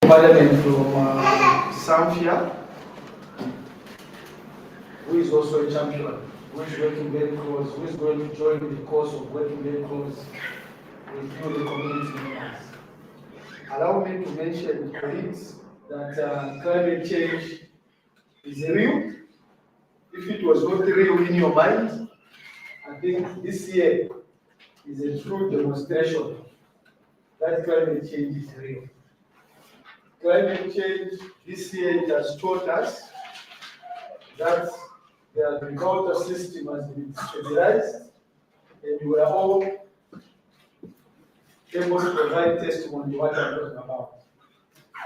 Parliament from Samfia, who is also a champion, who is working very close, who is going to join the course of working very close with you, the community members. Allow me to mention, colleagues, that climate change is real. If it was not real in your mind, I think this year is a true demonstration that climate change is real. Climate change this year it has taught us that the agricultural system has been stabilized, and we are all able to provide testimony to what I'm talking about.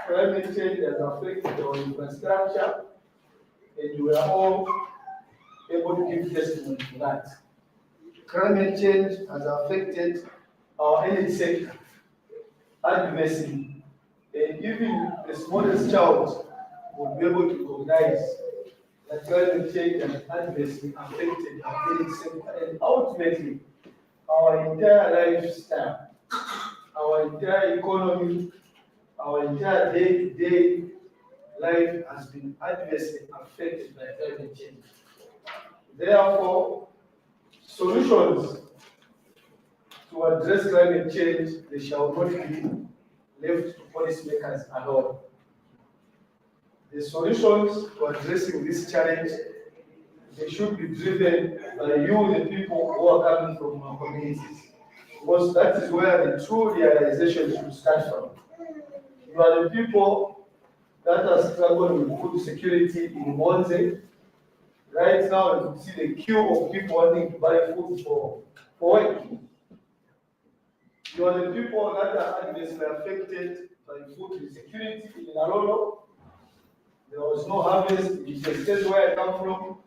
Climate change has affected our infrastructure, and we are all able to give testimony to that. Climate change has affected our energy sector adversely, and even the smallest child will be able to recognize that climate change has adversely affected our energy sector and ultimately our entire lifestyle, our entire economy, our entire day-to-day life has been adversely affected by climate change. Therefore, solutions to address climate change, they shall not be left to policymakers alone. The solutions to addressing this challenge, they should be driven by you, the people who are coming from our communities, because that is where the true realization should start from. You are the people that are struggling with food security in Monze. Right now, you can see the queue of people wanting to buy food for work. You are the people that are adversely affected by food insecurity in Narolo. There was no harvest in the state where I come from.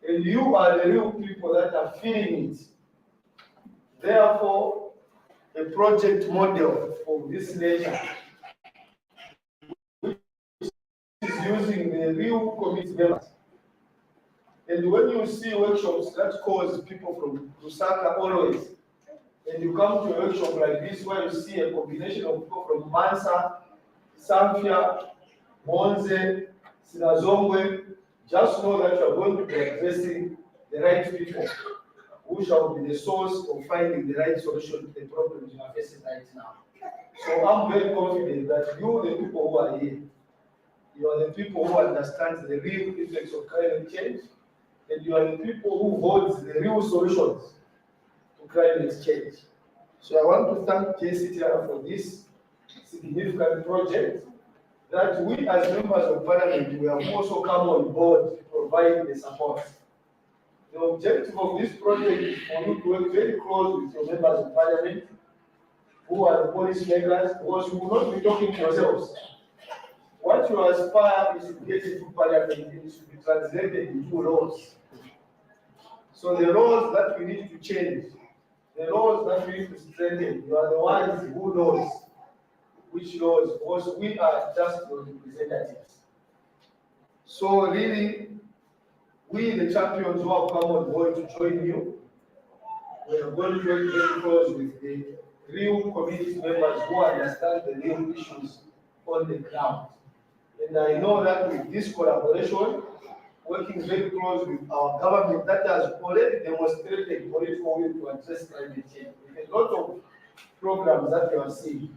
And you are the real people that are feeling it. Therefore, a project model of this nature, which is using the real community members. And when you see workshops that cause people from Lusaka always, and you come to a workshop like this where you see a combination of people from Mansa, Samfia, Monze, Sinazongwe, just know that you are going to be addressing the right people who shall be the source of finding the right solution to the problems you are facing right now. So I'm very confident that you, the people who are here, you are the people who understand the real effects of climate change, and you are the people who hold the real solutions to climate change. So I want to thank JCTR for this significant project that we as members of parliament, we have also come on board to provide the support. The objective of this project is for you to work very close with your members of parliament, who are the policy makers, because you will not be talking to yourselves. What you aspire is to get into parliament and to be translated into laws. So the laws that we need to change, the laws that we need to strengthen, you are the ones who knows which laws, because we are just your representatives. So really, we the champions who have come on board to join you, we are going to work very close with the real community members who understand the real issues on the ground. And I know that with this collaboration, working very close with our government that has already demonstrated political will to address climate change. With a lot of programs that you are seeing,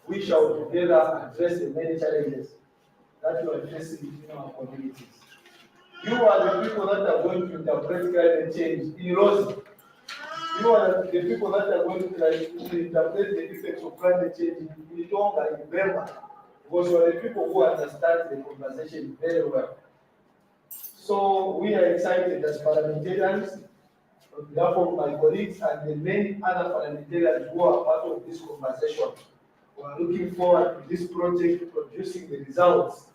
we shall together address the many challenges that you are facing in our communities. You are the people that are going to interpret climate change in Rosy. You are the people that are going to interpret the effects of climate change in Tonga, in Burma, because you are the people who understand the conversation very well. So we are excited as parliamentarians, on behalf of my colleagues and the many other parliamentarians who are part of this conversation. We are looking forward to this project producing the results.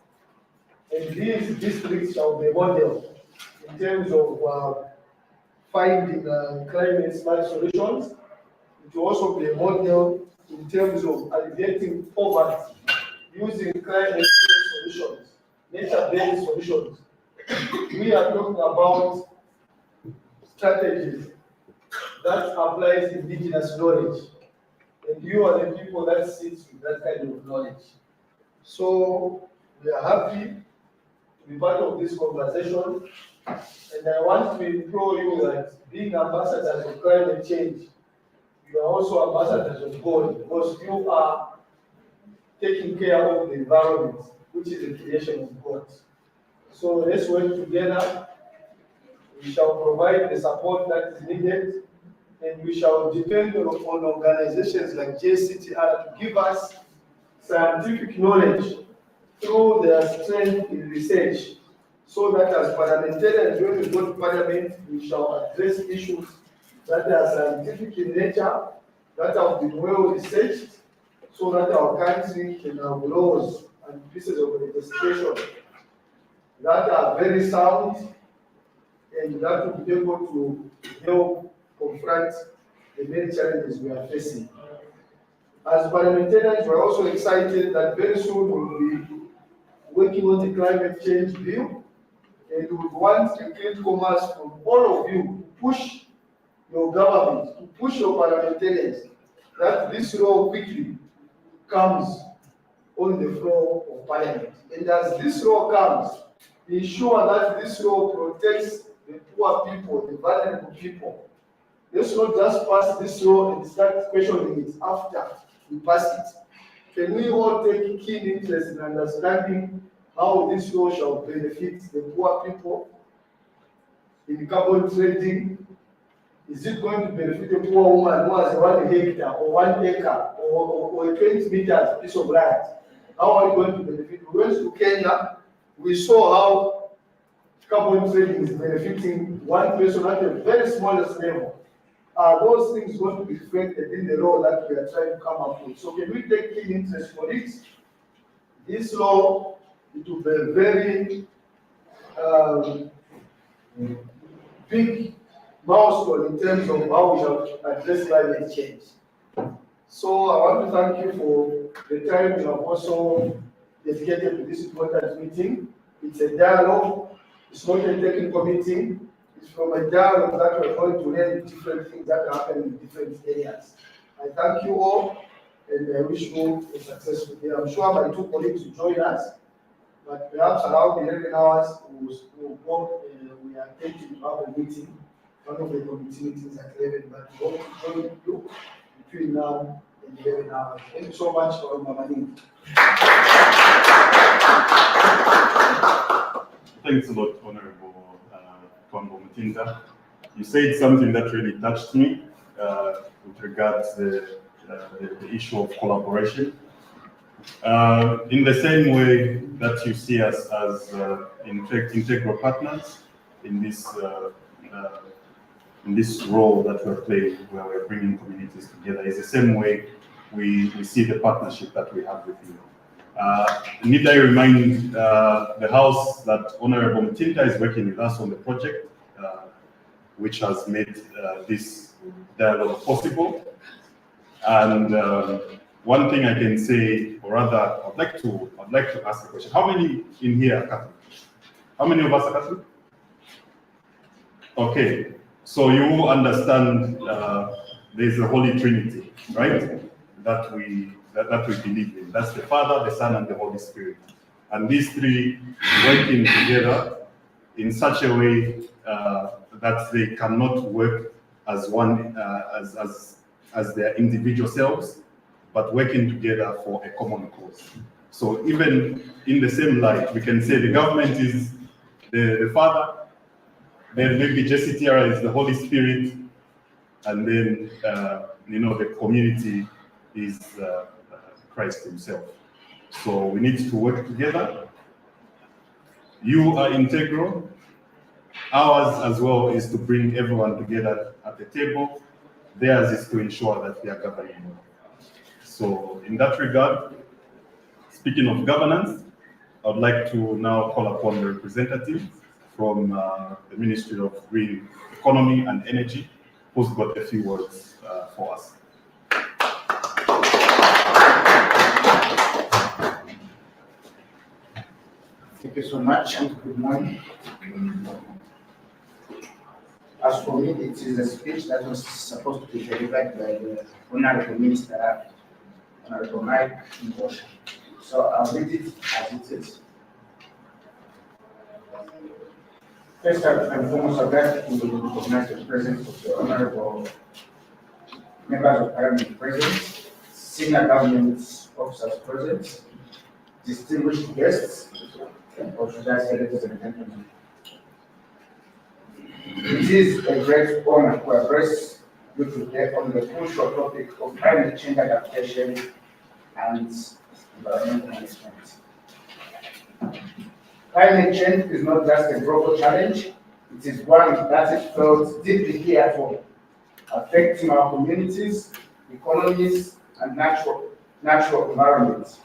And these districts shall be model in terms of finding climate smart solutions. It will also be a model in terms of alleviating poverty using climate solutions, nature-based solutions. We are talking about strategies that applies indigenous knowledge. And you are the people that sit with that kind of knowledge. So we are happy to be part of this conversation, and I want to implore you that being ambassadors of climate change, you are also ambassadors of God, because you are taking care of the environment, which is the creation of God. So let's work together. We shall provide the support that is needed, and we shall depend on organizations like JCTR to give us scientific knowledge through their strength in research, so that as parliamentarians, when we go to parliament, we shall address issues that are scientific in nature, that have been well researched, so that our country can have laws and pieces of legislation that are very sound and that will be able to help confront the many challenges we are facing. As parliamentarians, we are also excited that very soon we will be working on the climate change bill, and we would want the great commerce from all of you to push your government, to push your parliamentarians, that this law quickly comes on the floor of parliament. And as this law comes, ensure that this law protects the poor people, the vulnerable people. Let's not just pass this law and start questioning it after we pass it. Can we all take keen interest in understanding how this law shall benefit the poor people in carbon trading? Is it going to benefit a poor woman who has 1 hectare or 1 acre or a 20 meters piece of land? How are we going to benefit? We went to Kenya, we saw how carbon trading is benefiting one person at a very smallest level. Are those things going to be reflected in the law that we are trying to come up with? So can we take keen interest for it? This law, it will be a very big milestone in terms of how we shall address climate change. So I want to thank you for the time you have also dedicated to this important meeting. It's a dialogue, it's not a technical meeting. It's from a dialogue that we're going to learn different things that happen in different areas. I thank you all, and I wish you a successful day. I'm sure my 2 colleagues will join us, but perhaps around 11 hours, we'll go, we are taking to have a meeting, one of the committee meetings at 11, but we hope to join you between now and 11 hours. Thank you so much for my money. Thanks a lot, Honorable Kwambo Mutinda. You said something that really touched me with regards to the issue of collaboration. In the same way that you see us as integral partners in this role that we're playing, where we're bringing communities together, is the same way we see the partnership that we have with you. Need I remind the House that Honorable Mutinda is working with us on the project, which has made this dialogue possible. And one thing I can say, or rather, I'd like to ask a question. How many in here are Catholic? How many of us are Catholic? Okay, so you understand there's a Holy Trinity, right? That we believe in. That's the Father, the Son, and the Holy Spirit. And these three working together in such a way that they cannot work as one, as their individual selves, but working together for a common cause. So even in the same light, we can say the government is the Father, then maybe JCTR is the Holy Spirit, and then the community is Christ himself. So we need to work together. You are integral. Ours as well is to bring everyone together at the table. Theirs is to ensure that we are governing. So in that regard, speaking of governance, I would like to now call upon the representative from the Ministry of Green Economy and Energy, who's got a few words for us. Thank you so much, and good morning. As for me, it is a speech that was supposed to be delivered by the Honorable Minister, Honorable Mike Ngosha. So I'll read it as it is. First and foremost, I'd like to recognize the presence of the honorable members of Parliament present, senior government officers present, distinguished guests, or should I say, ladies and gentlemen. It is a great honor to address you today on the crucial topic of climate change adaptation and environmental management. Climate change is not just a global challenge, it is one that is felt deeply here at home, affecting our communities, economies, and natural environments.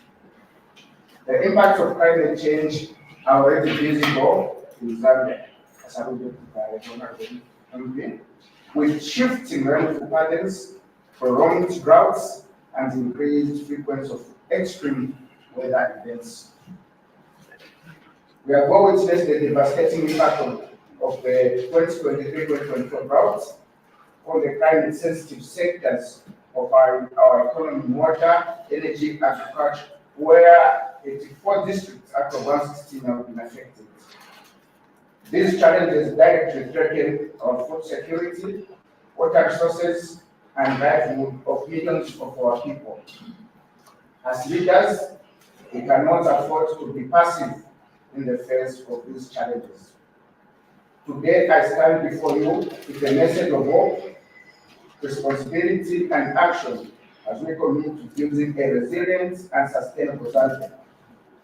The impacts of climate change are already visible in Zambia, as alluded by Honorable MP, with shifting rainfall patterns, prolonged droughts, and increased frequency of extreme weather events. We have all witnessed the devastating impact of the 2023-2024 drought on the climate sensitive sectors of our economy, water, energy, agriculture, where 84 districts out of 116 have been affected. These challenges directly threaten our food security, water resources, and livelihood of millions of our people. As leaders, we cannot afford to be passive in the face of these challenges. Today, I stand before you with a message of hope, responsibility, and action as we commit to building a resilient and sustainable Zambia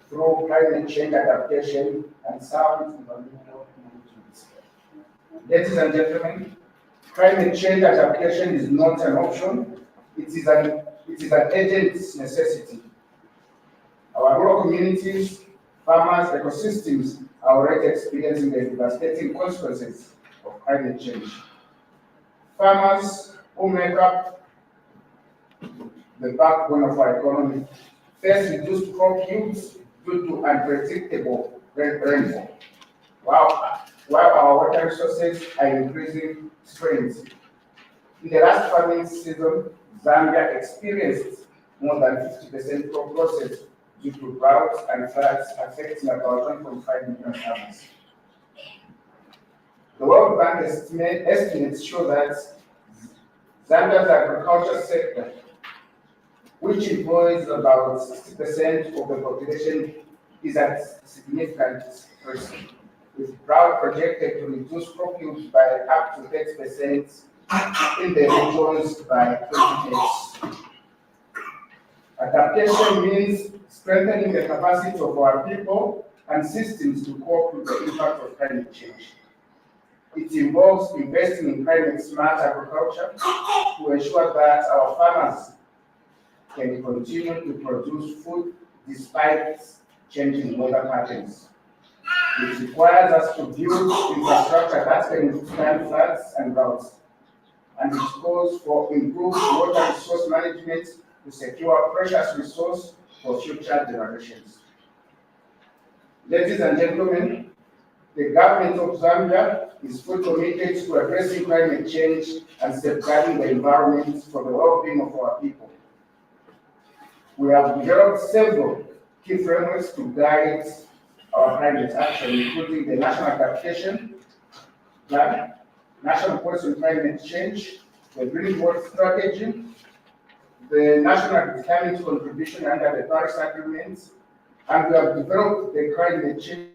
through climate change adaptation and sound environmental management. Ladies and gentlemen, climate change adaptation is not an option, it is an urgent necessity. Our rural communities, farmers, ecosystems are already experiencing the devastating consequences of climate change. Farmers who make up the backbone of our economy face reduced crop yields due to unpredictable rainfall, while our water resources are increasing strains. In the last farming season, Zambia experienced more than 50% crop losses due to droughts and floods affecting about 1.5 million farmers. The World Bank estimates show that Zambia's agriculture sector, which employs about 60% of the population, is at significant risk, with drought projected to reduce crop yields by up to 30% in the regions by 2030. Adaptation means strengthening the capacity of our people and systems to cope with the impact of climate change. It involves investing in climate-smart agriculture to ensure that our farmers can continue to produce food despite changing weather patterns. It requires us to build infrastructure that can withstand floods and droughts, and it calls for improved water resource management to secure precious resource for future generations. Ladies and gentlemen, the government of Zambia is fully committed to addressing climate change and safeguarding the environment for the well-being of our people. We have developed several key frameworks to guide our climate action, including the National Adaptation Plan, National Policy on Climate Change, the Green World Strategy, the National Determined Contribution under the Paris Agreement, and we have developed the climate change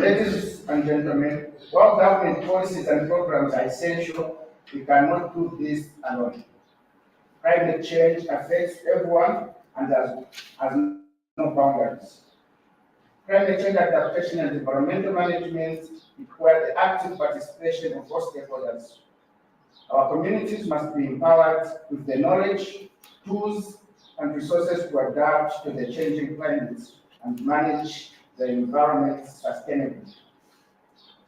Ladies and gentlemen, while government policies and programs are essential, we cannot do this alone. Climate change affects everyone and has no boundaries. Climate change adaptation and environmental management require the active participation of all stakeholders. Our communities must be empowered with the knowledge, tools, and resources to adapt to the changing climate and manage the environment sustainably.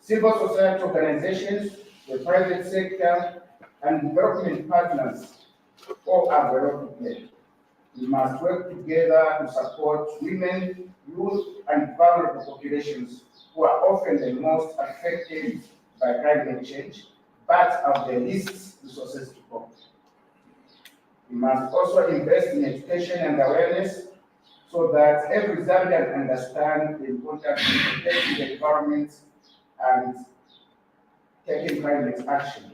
Civil society organizations, the private sector, and development partners all have a role to play. We must work together to support women, youth, and vulnerable populations who are often the most affected by climate change, but have the least resources to cope. We must also invest in education and awareness so that every Zambian understands the importance of protecting the environment and taking climate action.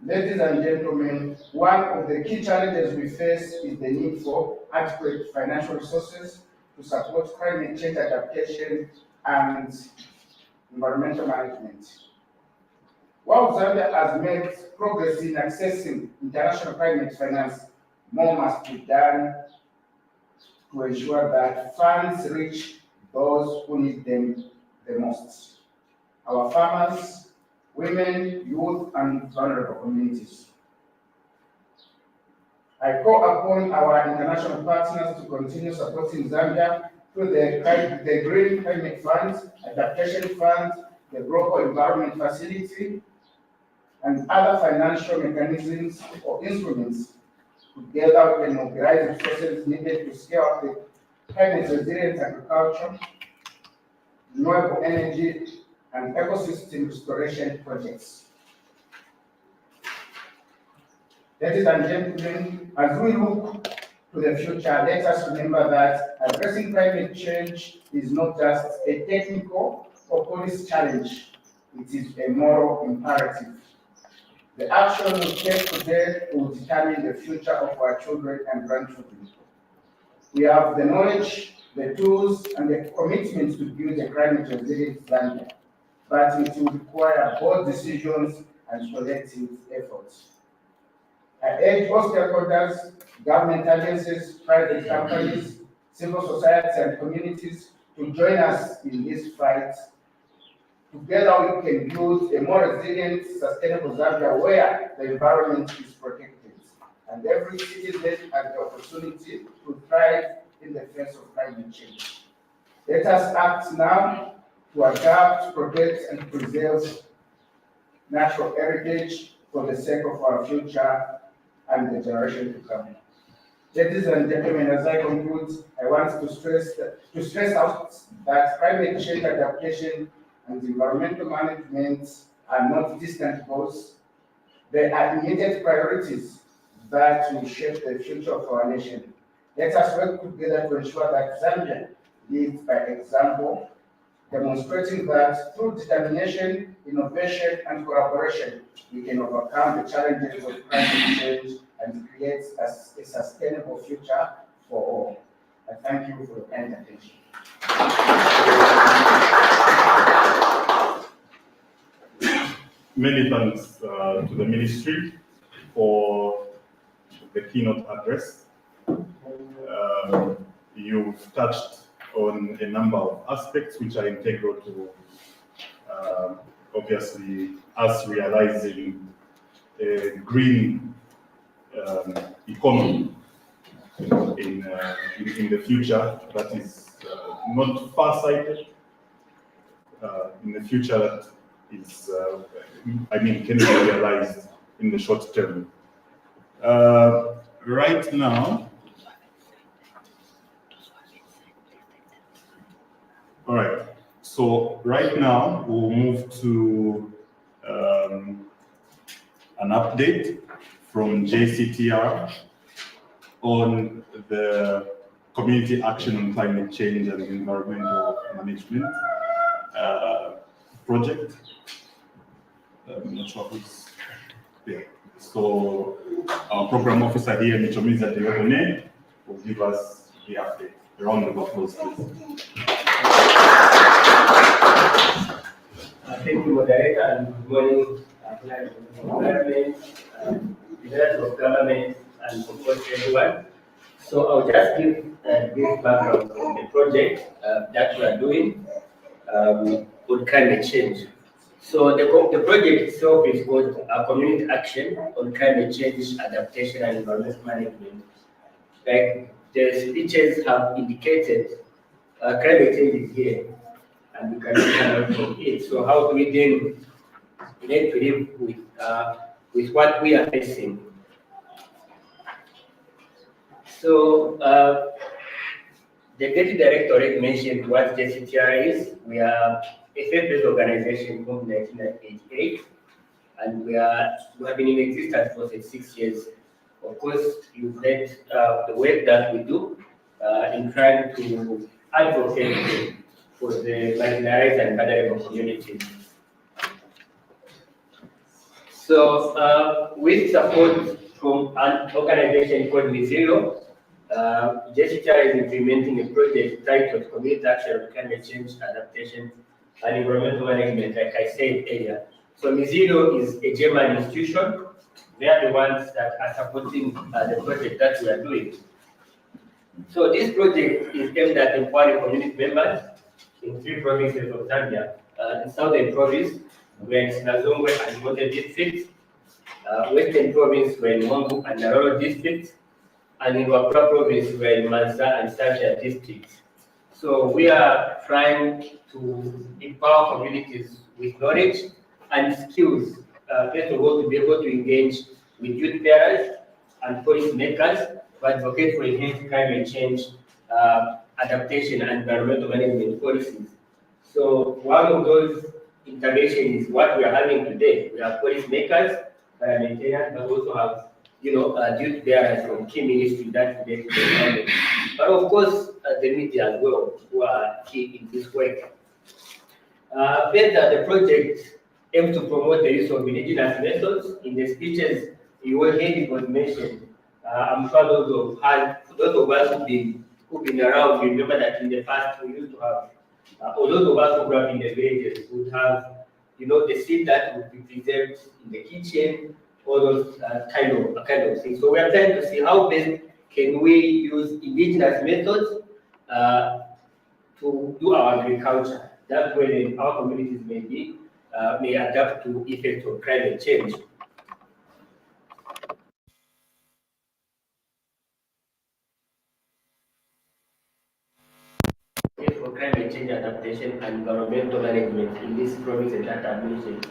Ladies and gentlemen, one of the key challenges we face is the need for adequate financial resources to support climate change adaptation and environmental management. While Zambia has made progress in accessing international climate finance, more must be done to ensure that funds reach those who need them the most: our farmers, women, youth, and vulnerable communities. I call upon our international partners to continue supporting Zambia through the Green Climate Fund, Adaptation Fund, the Global Environment Facility, and other financial mechanisms or instruments. Together, we can mobilize resources needed to scale up the climate resilient agriculture, renewable energy, and ecosystem restoration projects. Ladies and gentlemen, as we look to the future, let us remember that addressing climate change is not just a technical or policy challenge, it is a moral imperative. The action we take today will determine the future of our children and grandchildren. We have the knowledge, the tools, and the commitment to build a climate resilient Zambia, but it will require bold decisions and collective efforts. I urge all stakeholders, government agencies, private companies, civil society, and communities to join us in this fight. Together, we can build a more resilient, sustainable Zambia where the environment is protected and every citizen has the opportunity to thrive in the face of climate change. Let us act now to adapt, protect, and preserve natural heritage for the sake of our future and the generation to come. Ladies and gentlemen, as I conclude, I want to stress out that climate change adaptation and environmental management are not distant goals. They are immediate priorities that will shape the future of our nation. Let us work together to ensure that Zambia leads by example, demonstrating that through determination, innovation, and collaboration, we can overcome the challenges of climate change and create a sustainable future for all. I thank you for your kind attention. Many thanks to the ministry for the keynote address. You've touched on a number of aspects which are integral to obviously us realizing a green economy in the future that is not far-sighted, in the future that is, can be realized in the short term. Right now, all right, so right now we'll move to an update from JCTR on the Community Action on Climate Change and Environmental Management project. I'm not sure who's there. So our program officer here, Michomiza Diogone, will give us the update. A round of applause, please. moderator, and good morning, government, leaders of government, and of course everyone. So I'll just give a brief background on the project that we are doing on climate change. So the project itself is called Community Action on Climate Change, Adaptation, and Environmental Management. Like the speeches have indicated, climate change is here, and we can learn from it. So how do we then relate to live with what we are facing? So the Deputy Director already mentioned what JCTR is. We are a faith-based organization from 1988, and we have been in existence for 6 years. Of course, you've read the work that we do in trying to advocate for the marginalized and vulnerable communities. So, with support from an organization called Mizilo, Jessica is implementing a project titled Community Action on Climate Change, Adaptation, and Environmental Management, like I said earlier. So Mizilo is a German institution. They are the ones that are supporting the project that we are doing. So this project is aimed at empowering community members in 3 provinces of Zambia. The Southern Province, we're in Sinazongwe and Mote districts. Western Province, we're in Mombu and Naroro districts. And in Wapura Province, we're in Mansa and Sasha districts. So we are trying to empower communities with knowledge and skills, first of all, to be able to engage with youth bearers and policy makers to advocate for enhanced climate change, adaptation, and environmental management policies. So one of those interventions is what we are having today. We have policy makers, parliamentarians, but also have youth bearers from key ministries that relate to the environment. But of course, the media as well, who are key in this work. Further, the project aims to promote the use of indigenous methods. In the speeches you will hear it was mentioned. I'm sure those of us who've been around, you remember that in the past we used to have, or those of us who grew up in the villages would have, the seed that would be preserved in the kitchen, all those kind of things. So we are trying to see how best can we use indigenous methods to do our agriculture. That way, our communities may adapt to effects of climate change. For climate change adaptation and environmental management in this province that I mentioned.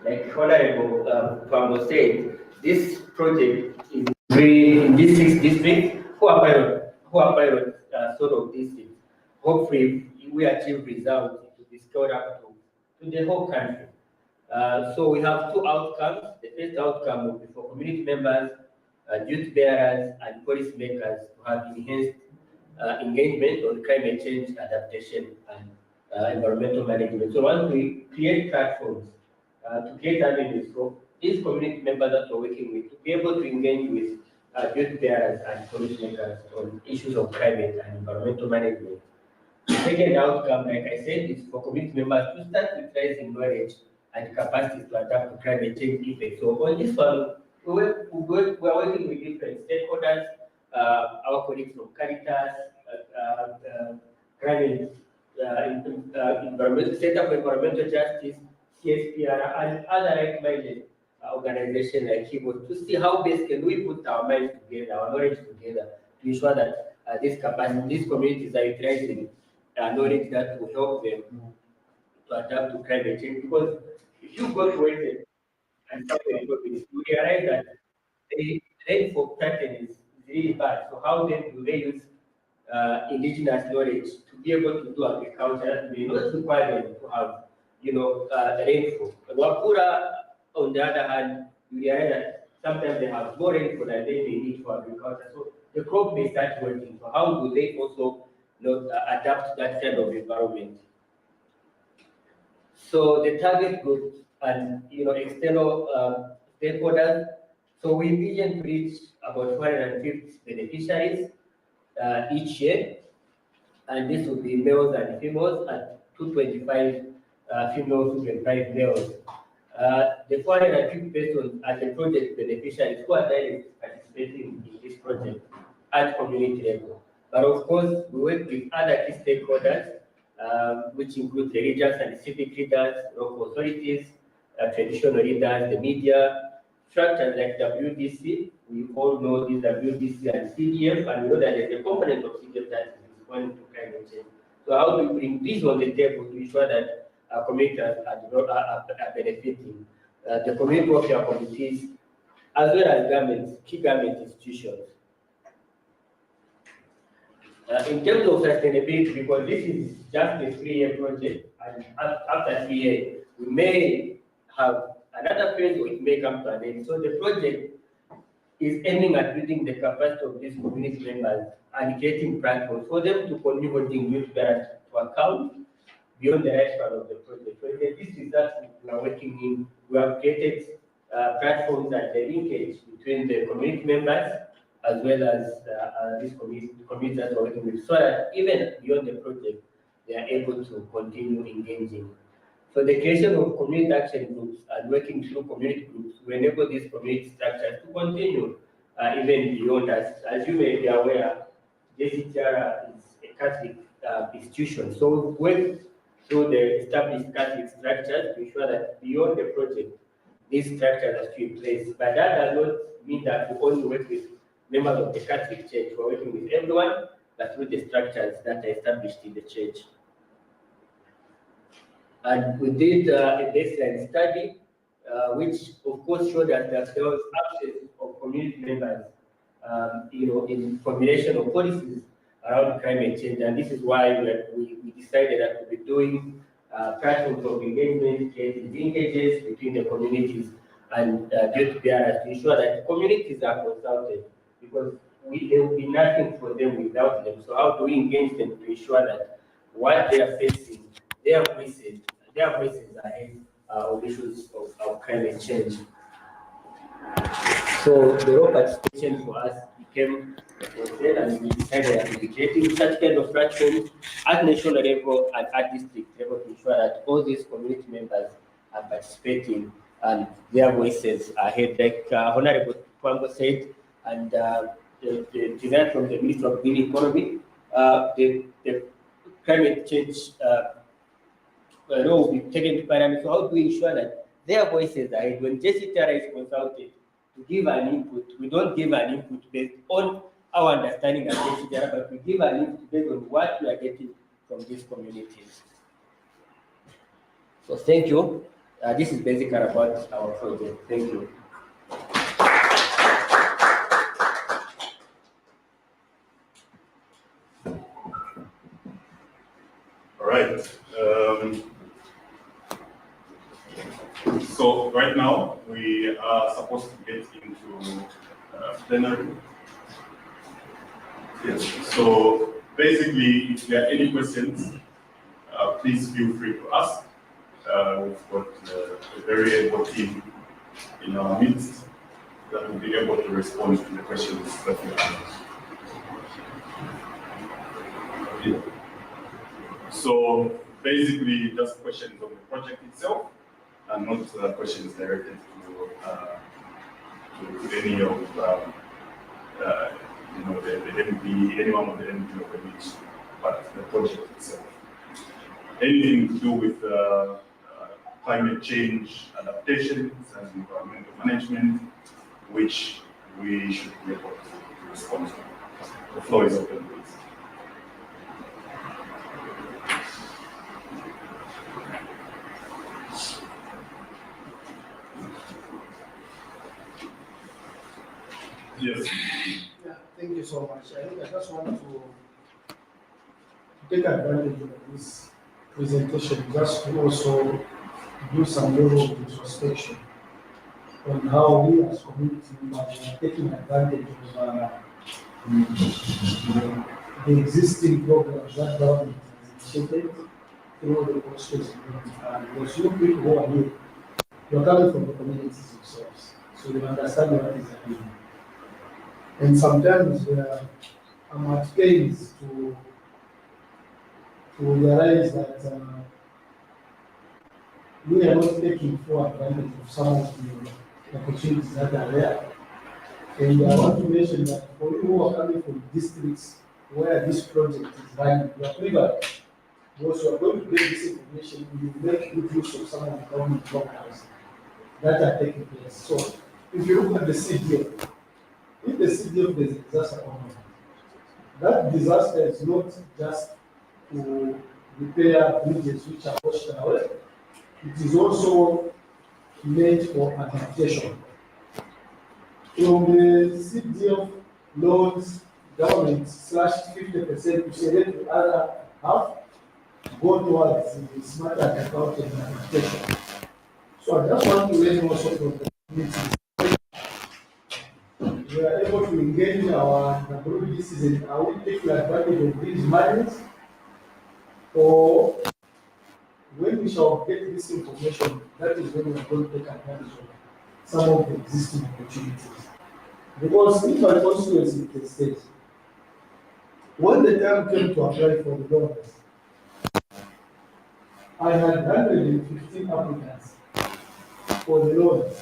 Like Honorable Pambo said, this project is in these 6 districts who are pilot sort of districts. Hopefully, we achieve results to be scaled up to the whole country. So we have 2 outcomes. The first outcome will be for community members, youth bearers, and policymakers to have enhanced engagement on climate change adaptation and environmental management. So once we create platforms to create avenues for these community members that we're working with to be able to engage with youth bearers and policymakers on issues of climate and environmental management. The second outcome, like I said, is for community members to start utilizing knowledge and capacity to adapt to climate change effects. So on this one, we are working with different stakeholders, our colleagues from Caritas, climate, Center for Environmental Justice, CSPR, and other like-minded organizations like HIBO to see how best can we put our minds together, our knowledge together, to ensure that these communities are utilizing knowledge that will help them to adapt to climate change. Because if you go to it and talk to the you realize that the rainfall pattern is really bad. So how then do they use indigenous knowledge to be able to do agriculture? They not require them to have, rainfall. Wapura, on the other hand, you realize that sometimes they have more rainfall than they may need for agriculture. So the crop may start working. So how do they also adapt to that kind of environment? So the target group and external stakeholders. So we envision to reach about 450 beneficiaries each year, and this will be males and females at 225 females who can drive males. The 450 persons as the project beneficiaries who are directly participating in this project at community level. But of course, we work with other key stakeholders, which include the regions and civic leaders, local authorities, traditional leaders, the media, structures like WDC. We all know this WDC and CDF, and we know that there's a component of CDF that is responding to climate change. So how do we bring this on the table to ensure that our communities are benefiting? The community welfare committees, as well as governments, key government institutions. In terms of sustainability, because this is just a 3-year project, and after 3 years, we may have another phase or it may come to an end. So the project is aiming at building the capacity of these community members and creating platforms for them to continue holding youth parents to account beyond the lifespan of the project. So this is that we are working in. We have created platforms and the linkage between the community members as well as these communities that we're working with, so that even beyond the project, they are able to continue engaging. So the creation of community action groups and working through community groups will enable these community structures to continue even beyond us. As you may be aware, JCTR is a Catholic institution. So we work through the established Catholic structures to ensure that beyond the project, these structures are still in place. But that does not mean that we only work with members of the Catholic Church. We're working with everyone, but through the structures that are established in the church. And we did a baseline study, which of course showed that there was absence of community members, in formulation of policies around climate change. And this is why we decided that we'll be doing platforms of engagement, creating linkages between the communities and youth bearers to ensure that communities are consulted, because there will be nothing for them without them. So how do we engage them to ensure that what they are facing, their voices ahead of issues of climate change? So the role participation for us became then, and we decided that we'll be creating such kind of platforms at national level and at district level to ensure that all these community members are participating and their voices are heard. Like Honorable Kwango said, and the design from the Minister of Green Economy, the climate change law will be taken to parliament. So how do we ensure that their voices are heard? When JCTR is consulted to give an input, we don't give an input based on our understanding of JCTR, but we give an input based on what we are getting from these communities. So thank you. This is basically about our project. Thank you. All right. So right now we are supposed to get into plenary. Yes. So basically, if there are any questions, please feel free to ask. We've got a very able team in our midst that will be able to respond to the questions that you have. Yeah. So basically, just questions on the project itself, and not questions directed to any of the MP, anyone on the MP of the beach, but the project itself. Anything to do with climate change, adaptations, and environmental management, which we should be able to respond to. The floor is open, please. Yes. Yeah, thank you so much. I think I just want to take advantage of this presentation just to also do some level of introspection on how we as community members are taking advantage of the existing programs that government has initiated through the process. And those young people who are here, you're coming from the communities themselves, so you understand what is happening. And sometimes I'm at pains to realize that we are not taking full advantage of some of the opportunities that are there. And I want to mention that for you who are coming from districts where this project is running, you are privileged. Because you are going to get this information, you make good use of some of the government programs that are taking place. So if you look at the CDF, if the CDF is a disaster command, that disaster is not just to repair bridges which are washed away, it is also meant for adaptation. From the CDF loans, government slashed 50% to say let the other half go towards the smart agriculture and adaptation. So I just want to raise also from the community. We are able to engage our neighborhood citizens. Are we taking advantage of these monies? Or when we shall get this information, that is when we are going to take advantage of some of the existing opportunities. Because if my constituency in the state, when the time came to apply for the loans, I had 115 applicants for the loans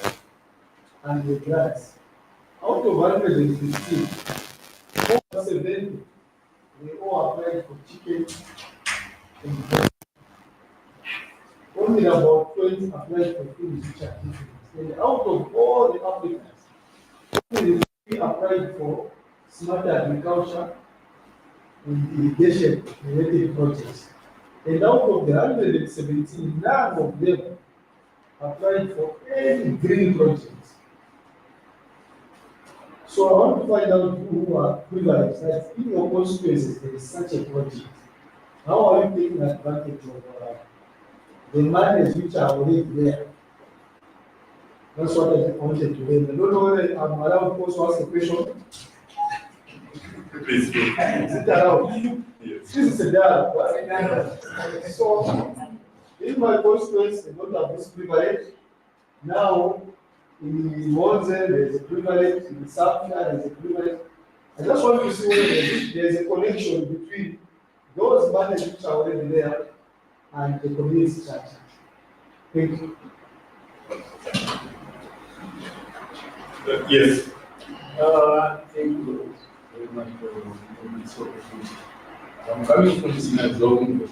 and the grants. Out of 115, over 70, they all applied for chicken and bread. Only about 20 applied for food which are different. And out of all the applicants, only 3 applied for smart agriculture and irrigation related projects. And out of the 117, none of them applied for any green projects. So I want to find out who are privileged that in your constituencies there is such a project. How are you taking advantage of the monies which are already there? That's what I wanted to learn. I don't know whether I'm allowed to also ask a question. Please do. Sit around. Yes. This is a dialogue. So, in my constituency, I don't have this privilege. Now, in Monze, there's a privilege. In Safia, there's a privilege. I just want to see whether there's a connection between those monies which are already there and the community structure. Thank you. Yes. Thank you very much for this opportunity. I'm coming from Sinazongwe.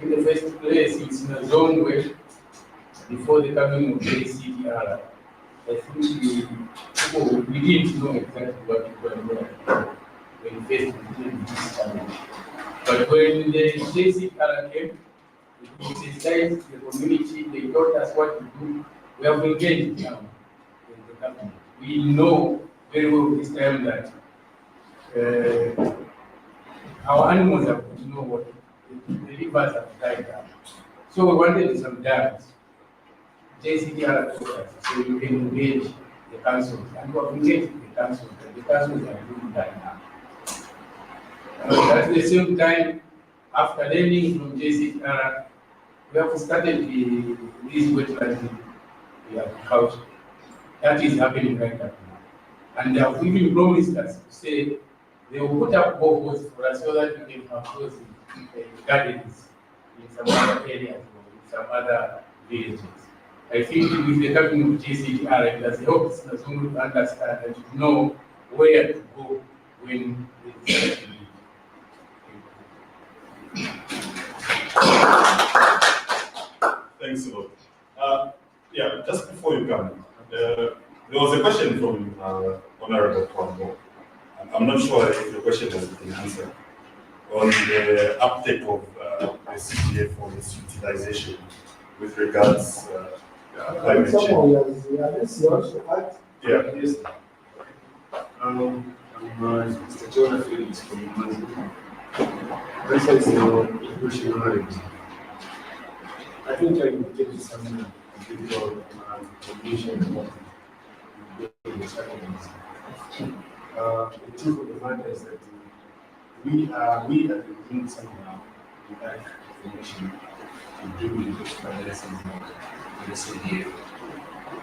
In the first place, in Sinazongwe, before the coming of ACDR, I think we didn't know exactly what we were doing when faced with this challenge. But when the ACDR came, we sensitized the community, they taught us what to do. We have engaged now in the company. We know very well this time that our animals have to know what the rivers have died down. So we wanted some dams. JCDR taught us, so you can engage the councils. And we have engaged the councils, and the councils are doing that now. At the same time, after learning from JCDR, we have started this wetland agriculture. That is happening right now. And they have even promised us to say they will put up boreholes for us so that we can have those gardens in some other areas or in some other villages. I think with the coming of JCDR, it has helped us to understand and to know where to go when it is Thanks a lot. Yeah, just before you come, there was a question from Honorable Kwambo. I'm not sure if the question has been answered on the uptake of the CPA for its utilization with regards climate change. Yeah. Yes. I'm Mr. Jonah Felix from Mazda. This is the inclusion knowledge. I think I will get some people information about the strategies. The truth of the matter is that we at the beginning somehow we lack information to do with those financial in the CDA.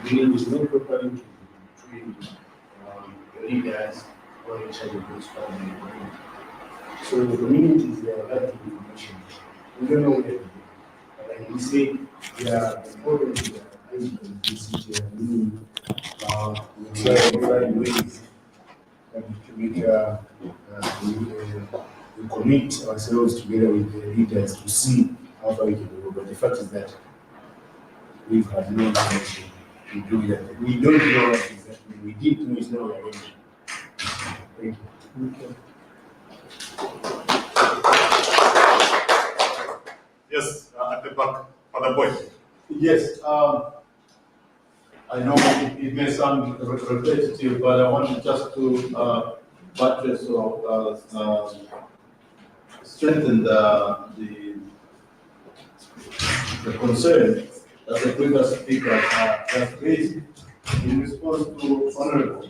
Meaning is not properly between the leaders or in charge of those family. So the communities they are lacking information. We don't know what to do. Like we say, Yeah, before we try to find ways to make we commit ourselves together with the leaders to see how far we can go. But the fact is that we've had no information to do that. We don't know what exactly we did know is now we are going to. Thank you. Yes, at the back, Father Boy. Yes, I know it may sound repetitive, but I wanted just to buttress or strengthen the concern that the previous speaker has raised in response to Honorable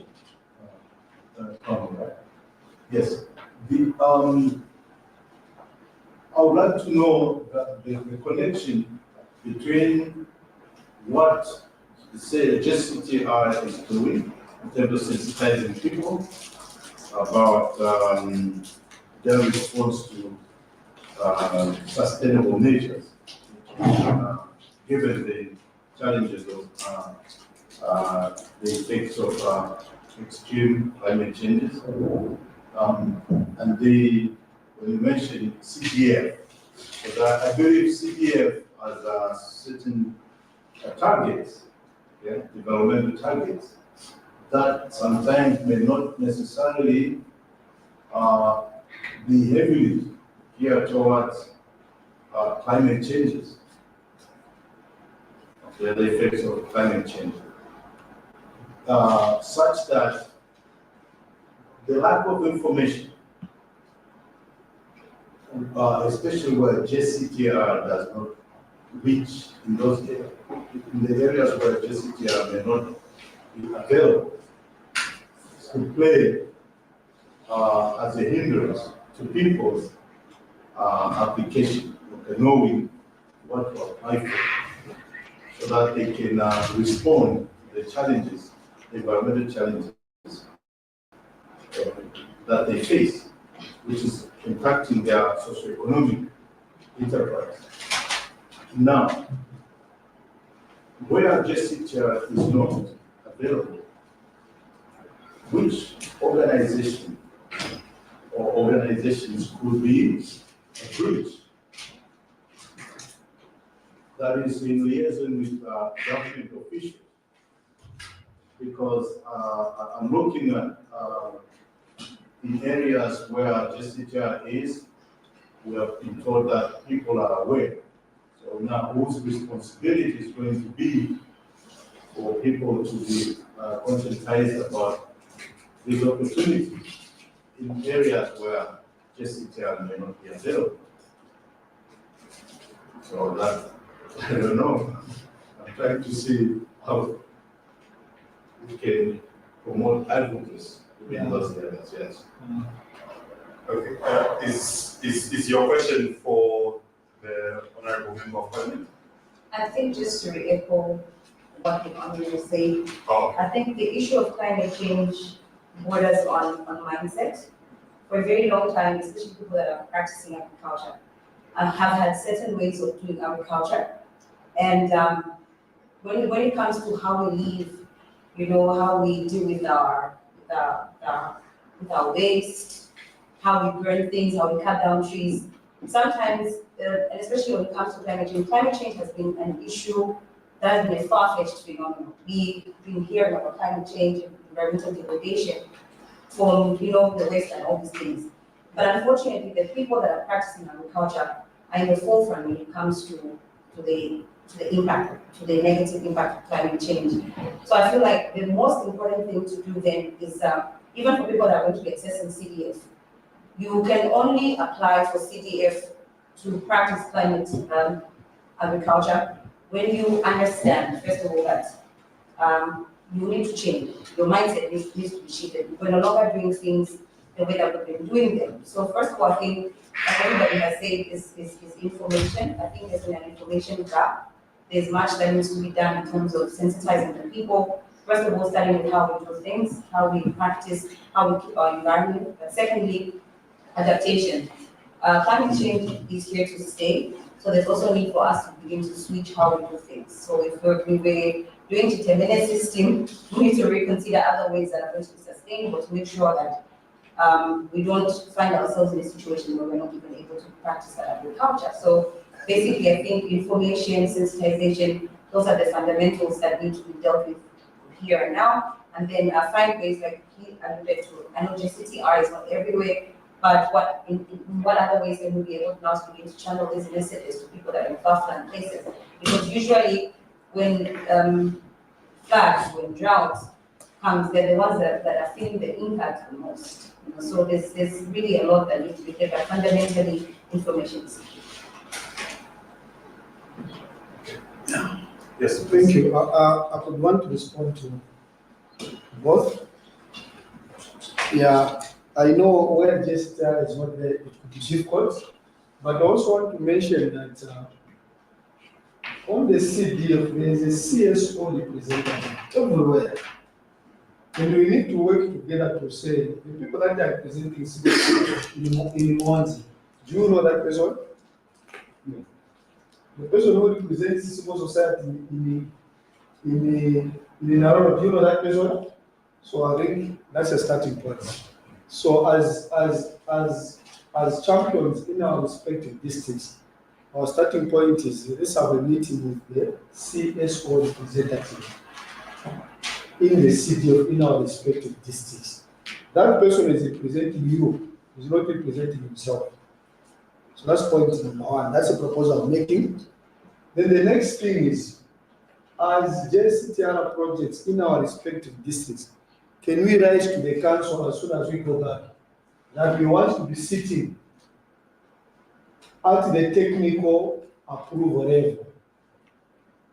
comment, right? Yes. I would like to know the connection between what, say, JCTR is doing in terms of sensitizing people about their response to sustainable measures, given the challenges of the effects of extreme climate changes. And when you mentioned CDF, because I believe CDF has certain targets, developmental targets, that sometimes may not necessarily be heavily geared towards climate changes, the effects of climate change, such that the lack of information, especially where JCTR does not reach in those areas, in the areas where JCTR may not be available, to play as a hindrance to people's application, knowing what to apply for, so that they can respond to the challenges, the environmental challenges that they face, which is impacting their socioeconomic enterprise. Now, where JCTR is not available, which organization or organizations could be a bridge that is in liaison with government officials? Because I'm looking at in areas where JCTR is, we have been told that people are aware. So now whose responsibility is going to be for people to be conscientized about these opportunities in areas where JCTR may not be available? So that, I don't know. I'm trying to see how we can promote advocacy in those areas, yes. Okay, is your question for the Honorable Member of Parliament? I think just to re-echo what the Honorable was saying, Oh, I think the issue of climate change borders on mindset. For a very long time, especially people that are practicing agriculture, have had certain ways of doing agriculture. And when it comes to how we live, how we deal with our waste, how we burn things, how we cut down trees, sometimes, and especially when it comes to climate change has been an issue that has been a far-fetched phenomenon. We've been hearing about climate change and environmental degradation from the West and all these things. But unfortunately, the people that are practicing agriculture are in the forefront when it comes to the impact, to the negative impact of climate change. So I feel like the most important thing to do then is, even for people that are going to be accessing CDF, you can only apply for CDF to practice climate agriculture when you understand, first of all, that you need to change. Your mindset needs to be shifted. We're no longer doing things the way that we've been doing them. So first of all, I think, as everybody has said, is information. I think there's been an information gap. There's much that needs to be done in terms of sensitizing the people. First of all, starting with how we do things, how we practice, how we keep our environment. But secondly, adaptation. Climate change is here to stay, so there's also a need for us to begin to switch how we do things. So if we're doing determinate system, we need to reconsider other ways that are going to be sustainable to make sure that we don't find ourselves in a situation where we're not even able to practice that agriculture. So basically, I think information, sensitization, those are the fundamentals that need to be dealt with here and now. And then find ways, like he alluded to, I know JCTR is not everywhere, but in what other ways can we be able now to begin to channel these messages to people that are in far-flung places? Because usually when floods, when droughts comes, they're the ones that are feeling the impact the most. You know, so there's really a lot that needs to be taken, but fundamentally information is key. Yes, Thank you. I could want to respond to both. Yeah, I know where gesture is not there, it could be difficult, but I also want to mention that on the CDF, there is a CSO representative everywhere. And we need to work together to say, the people that are representing CDF in Monzi, do you know that person? No. The person who represents civil society in Nairobi, do you know that person? So I think that's a starting point. So as champions in our respective districts, our starting point is let's have a meeting with the CSO representative in the city in our respective districts. That person is representing you, is not representing himself. So that's point number one. That's a proposal I'm making. Then the next thing is, as JCTR projects in our respective districts, can we rise to the council as soon as we go back that we want to be sitting at the technical approval level?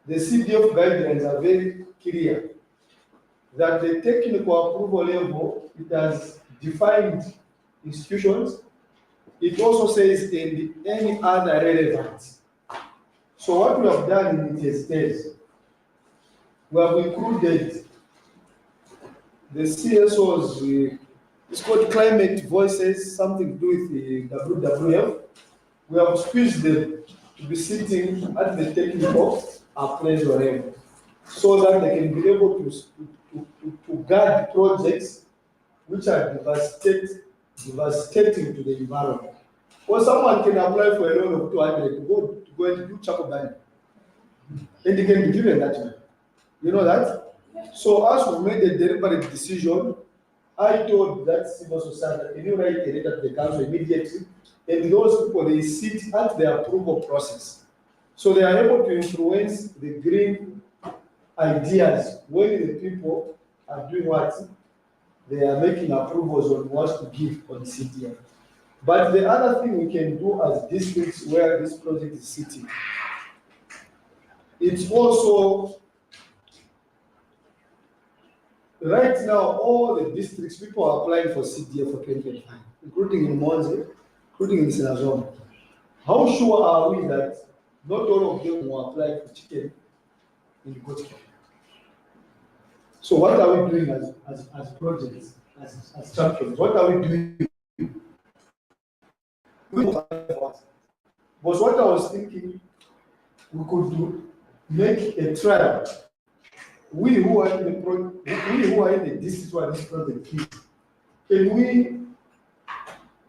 The CDF guidelines are very clear that the technical approval level, it has defined institutions. It also says in any other relevant. So what we have done in it is we have included the CSOs, it's called Climate Voices, something to do with the WWF. We have squeezed them to be sitting at the technical appraisal level so that they can be able to guide projects which are devastating to the environment. Or someone can apply for a loan of 200 to go and do Chakobani, and they can be given that money. You know that? So as we made a deliberate decision, I told that civil society, can you write a letter to the council immediately? And those people, they sit at the approval process. So they are able to influence the green ideas when the people are doing what? They are making approvals on what to give on CDF. But the other thing we can do as districts where this project is sitting, it's also right now, all the districts, people are applying for CDF for 2025, including in Monzi, including in Sinazoma. How sure are we that not all of them will apply for chicken in the goat care? So what are we doing as projects, as champions? What are we doing? But what I was thinking, we could do, make a trial. We who are in the district where this project is, can we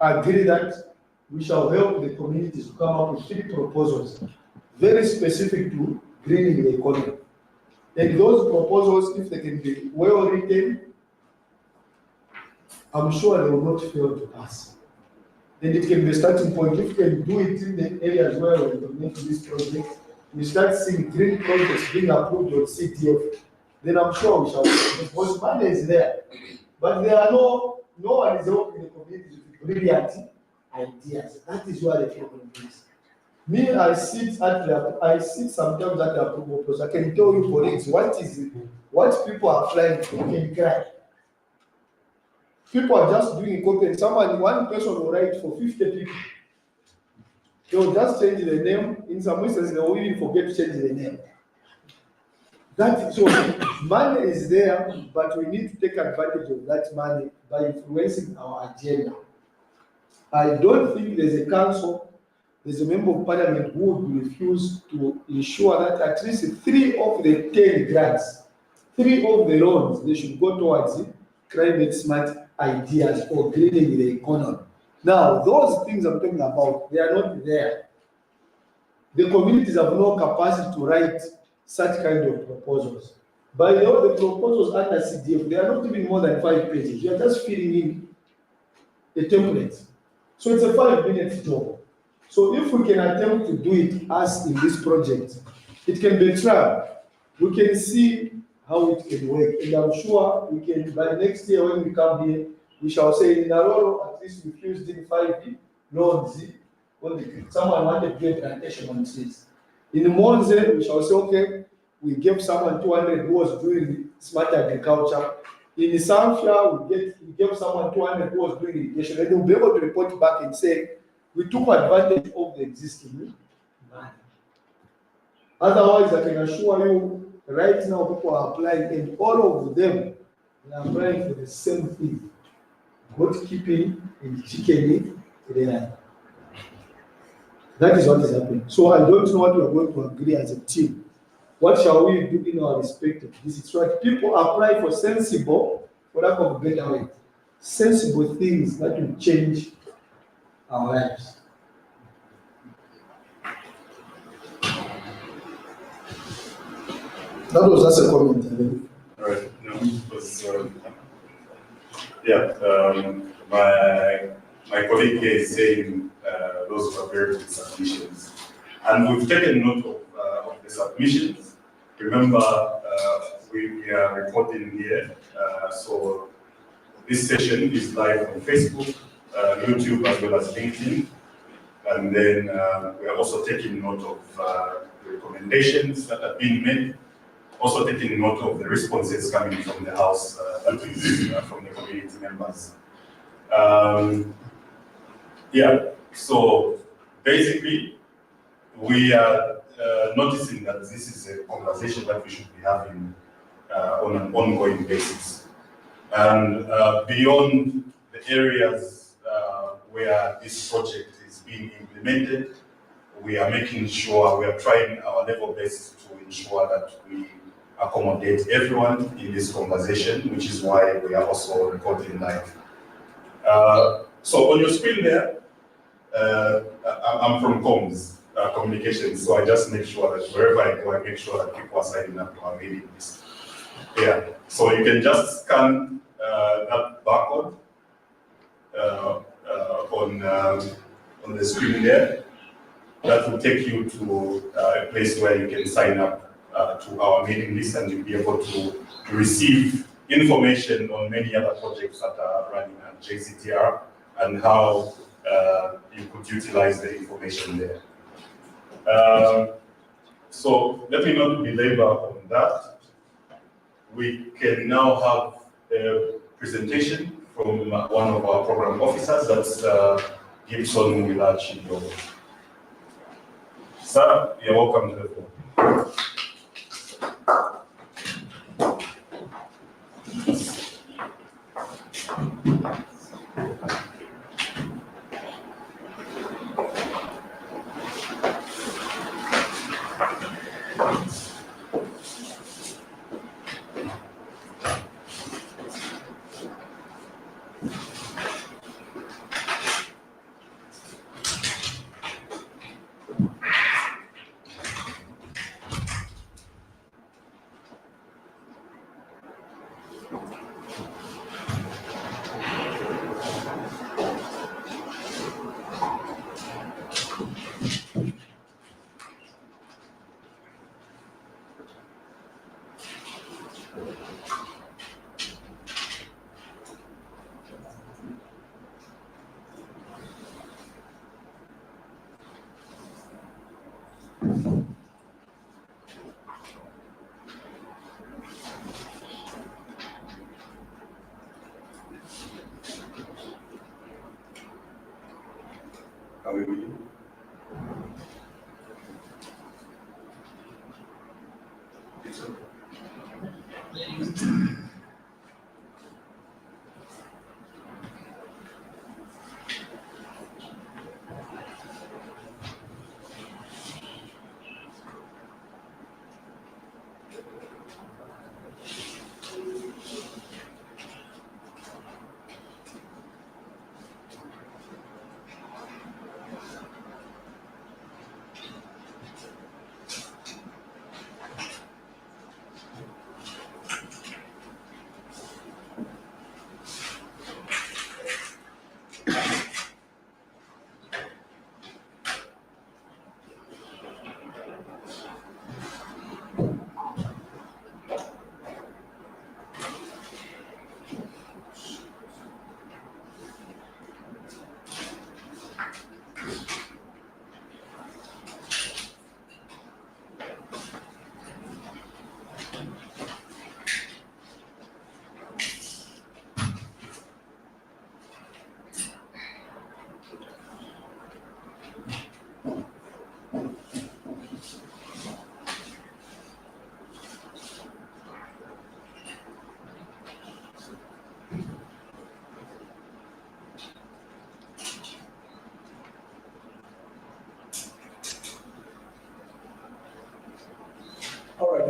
agree that we shall help the communities to come up with 3 proposals very specific to greening the economy? And those proposals, if they can be well written, I'm sure they will not fail to pass. And it can be a starting point. If we can do it in the areas where we implement this project, we start seeing green projects being approved on CTF, then I'm sure we shall. Because money is there, but there are no one is helping the community with brilliant ideas. That is where the problem is. Me, I sit sometimes at the approval process. I can tell you, colleagues, what people are flying for. You can cry. People are just doing content. One person will write for 50 people. They will just change the name. In some instances, they will even forget to change the name. So money is there, but we need to take advantage of that money by influencing our agenda. I don't think there's a council, there's a member of parliament who would refuse to ensure that at least 3 of the 10 grants, 3 of the loans, they should go towards climate smart ideas or greening the economy. Now, those things I'm talking about, they are not there. The communities have no capacity to write such kind of proposals. By the way, the proposals under CDF, they are not even more than 5 pages. You are just filling in a template. So it's a 5-minute job. So if we can attempt to do it as in this project, it can be tried. We can see how it can work. And I'm sure we can, by next year when we come here, we shall say in Naroro, at least we've used in 5 loans. Someone wanted to get plantation on trees. In Monze, we shall say, okay, we gave someone 200 who was doing smart agriculture. In Samfia, we gave someone 200 who was doing irrigation, and they'll be able to report back and say, we took advantage of the existing money. Otherwise, I can assure you, right now, people are applying, and all of them are applying for the same thing: goat keeping and chicken rearing. That is what is happening. So I don't know what we are going to agree as a team. What shall we do in our respective districts? Right? People apply for sensible, for lack of a better way, sensible things that will change our lives. That was just a comment. All right. No, because my colleague here is saying those were very good submissions, and we've taken note of the submissions. Remember, we are reporting here, so this session is live on Facebook, YouTube, as well as LinkedIn, and then we are also taking note of the recommendations that have been made. Also taking note of the responses coming from the House, that is from the community members. So basically, we are noticing that this is a conversation that we should be having on an ongoing basis. And beyond the areas where this project is being implemented, we are making sure, we are trying our level best to ensure that we accommodate everyone in this conversation, which is why we are also recording live. So on your screen there, I'm from comms, communications, so I just make sure that wherever I go, I make sure that people are signing up to our mailing list. Yeah, so you can just scan that barcode on the screen there. That will take you to a place where you can sign up to our mailing list, and you'll be able to receive information on many other projects that are running at JCTR and how you could utilize the information there. So let me not belabor on that. We can now have a presentation from one of our program officers, that's Gibson Wilachi. Sir, you're welcome to the floor. Are we ready?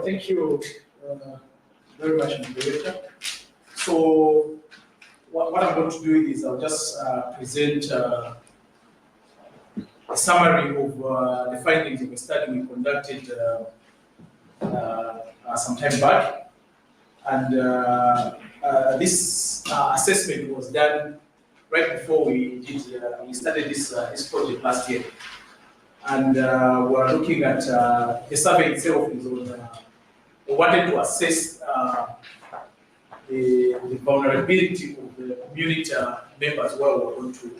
thank you very much, moderator. So, what I'm going to do is I'll just present a summary of the findings of a study we conducted some time back. And this assessment was done right before we started this project last year. And we're looking at the survey itself is on, we wanted to assess the vulnerability of the community members while we're going to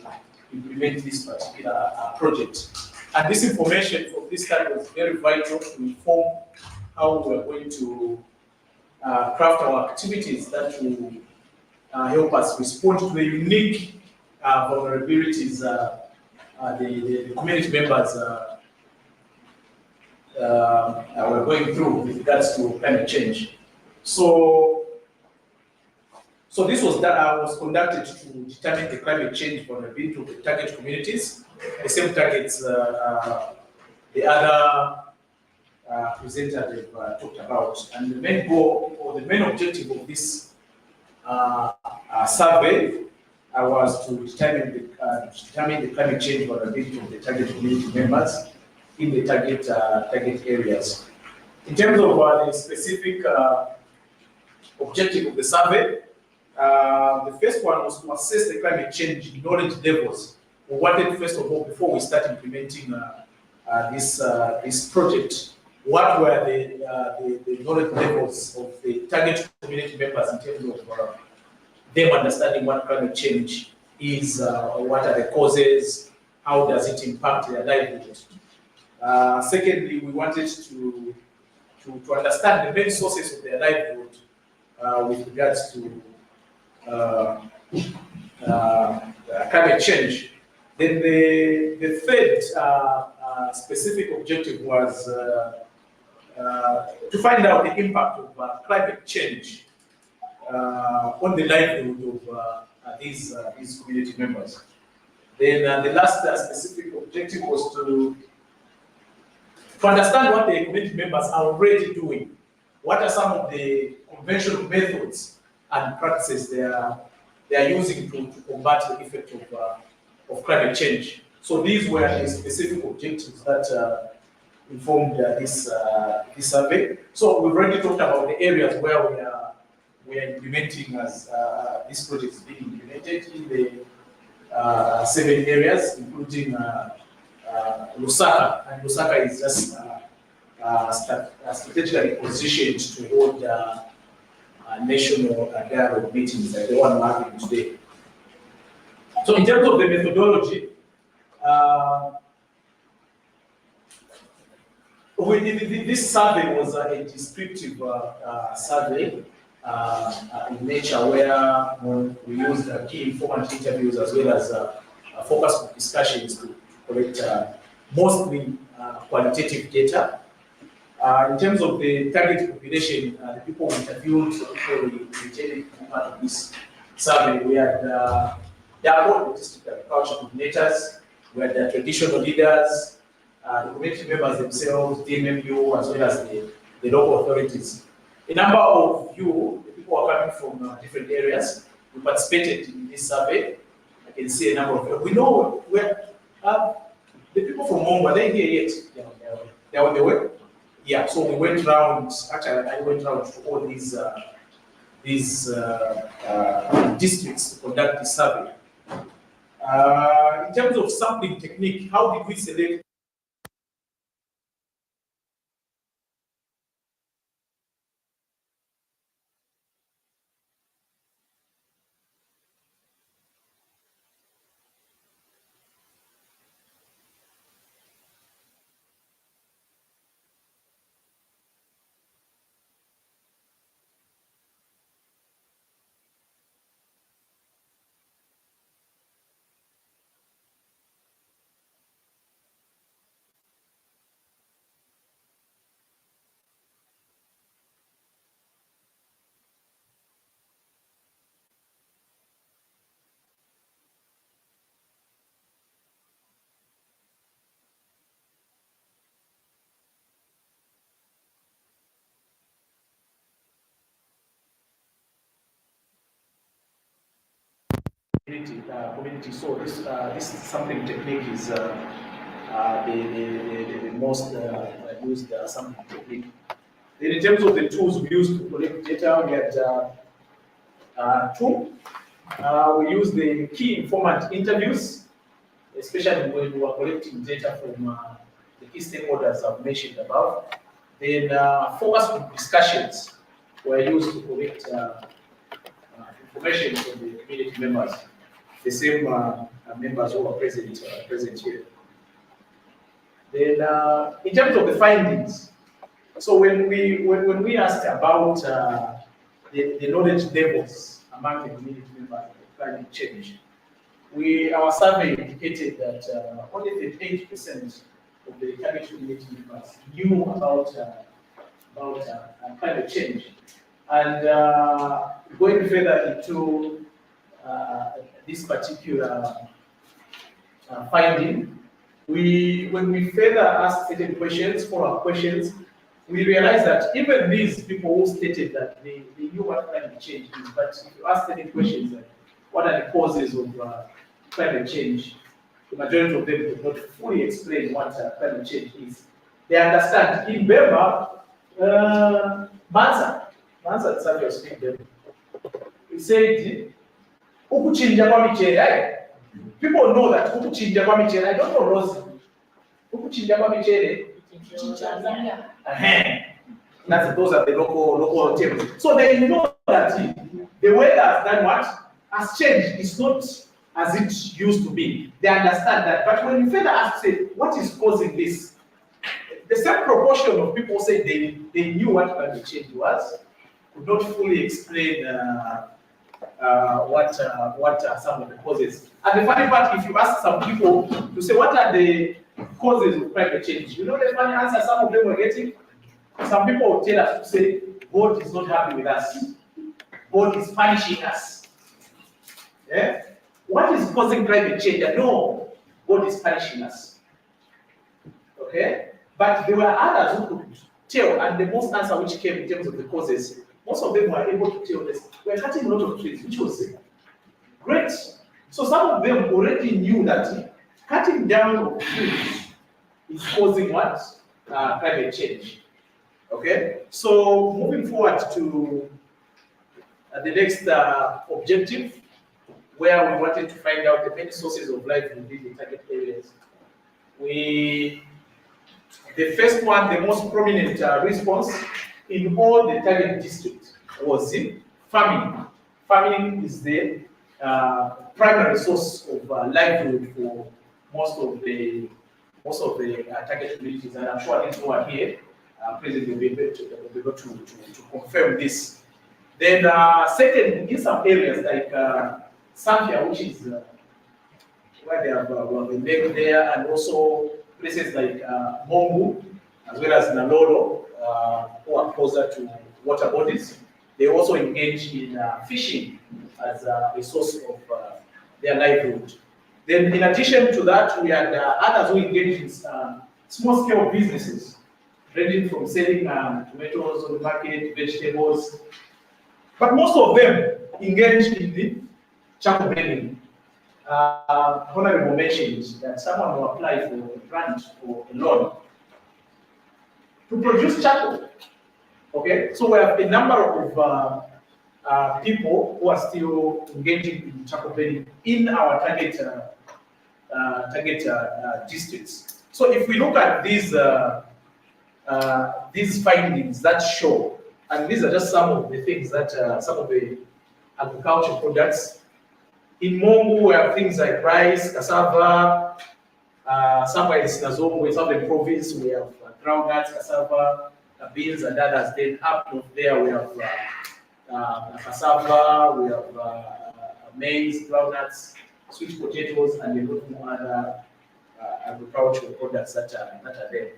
implement this particular project. And this information from this study was very vital to inform how we're going to craft our activities that will help us respond to the unique vulnerabilities the community members were going through with regards to climate change. So this was conducted to determine the climate change vulnerability of the target communities, the same targets the other presenter they've talked about. And the main goal or the main objective of this survey was to determine the climate change vulnerability of the target community members in the target areas. In terms of the specific objective of the survey, the first one was to assess the climate change knowledge levels. We wanted, first of all, before we start implementing this project, what were the knowledge levels of the target community members in terms of them understanding what climate change is, what are the causes, how does it impact their livelihood. Secondly, we wanted to understand the main sources of their livelihood with regards to climate change. Then the third specific objective was to find out the impact of climate change on the livelihood of these community members. Then the last specific objective was to understand what the community members are already doing. What are some of the conventional methods and practices they are using to combat the effect of climate change? So these were the specific objectives that informed this survey. So we've already talked about the areas where we are implementing as this project is being implemented in the 7 areas, including Lusaka, and Lusaka is just strategically positioned to hold national dialogue meetings like the one we're having today. So in terms of the methodology, this survey was a descriptive survey in nature, where we used key informant interviews as well as focus group discussions to collect mostly qualitative data. In terms of the target population, the people we interviewed, the people we intended to be part of this survey, we had the Airport District Agriculture coordinators, we had the traditional leaders, the community members themselves, DMMU, as well as the local authorities. A number of you, the people are coming from different areas, we participated in this survey. I can see a number of you. We know where the people from Mongo, are they here yet? Yeah, they're on the way. Yeah, so we went around, actually I went around to all these districts to conduct the survey. In terms of sampling technique, how did we select community. So this sampling technique is the most used sampling technique. Then in terms of the tools we use to collect data, we had two. We use the key informant interviews, especially when we are collecting data from the key stakeholders I've mentioned above. Then focus group discussions were used to collect information from the community members, the same members who are present here. Then in terms of the findings, so when we asked about the knowledge levels among the community members of climate change, our survey indicated that only 38% of the target community members knew about climate change. And going further into this particular finding, when we further asked certain questions, follow-up questions, we realized that even these people who stated that they knew what climate change is, but if you ask certain questions like what are the causes of climate change, the majority of them do not fully explain what climate change is. They understand. In Burma, Mansa itself was speaking. He said, "Ukuchinja kwa michele." People know that ukuchinja kwa michele. I don't know Rose. Ukuchinja kwa michele. Those are the local terms. So they know that the weather has done what? Has changed. It's not as it used to be. They understand that. But when you further ask, say, what is causing this? The same proportion of people say they knew what climate change was, could not fully explain what are some of the causes. And the funny part, if you ask some people to say what are the causes of climate change, you know the funny answer some of them were getting? Some people will tell us to say, God is not happy with us. God is punishing us. Yeah? What is causing climate change? No, God is punishing us. Okay? But there were others who could tell, and the most answer which came in terms of the causes, most of them were able to tell this. We're cutting a lot of trees, which was great. So some of them already knew that cutting down of trees is causing what? Climate change. Okay? So moving forward to the next objective, where we wanted to find out the many sources of life within the target areas. The first one, the most prominent response in all the target districts was farming. Farming is the primary source of livelihood for most of the target communities, and I'm sure these who are here present will be able to confirm this. Then second, in some areas like Zambia, which is where they have a lake there, and also places like Mongu, as well as Nalolo, who are closer to water bodies. They also engage in fishing as a source of their livelihood. Then in addition to that, we had others who engage in small-scale businesses, ranging from selling tomatoes on the market, vegetables. But most of them engage in the charcoal burning. Honorable mentioned that someone will apply for a grant or a loan to produce charcoal. Okay, so we have a number of people who are still engaging in charcoal burning in our target districts. So if we look at these findings that show, and these are just some of the things that some of the agricultural products. In Mongu, we have things like rice, cassava. Somewhere in Sinazongo, southern province, we have groundnuts, cassava, beans, and others. Then up north there, we have cassava, we have maize, groundnuts, sweet potatoes, and a lot more other agricultural products that are there.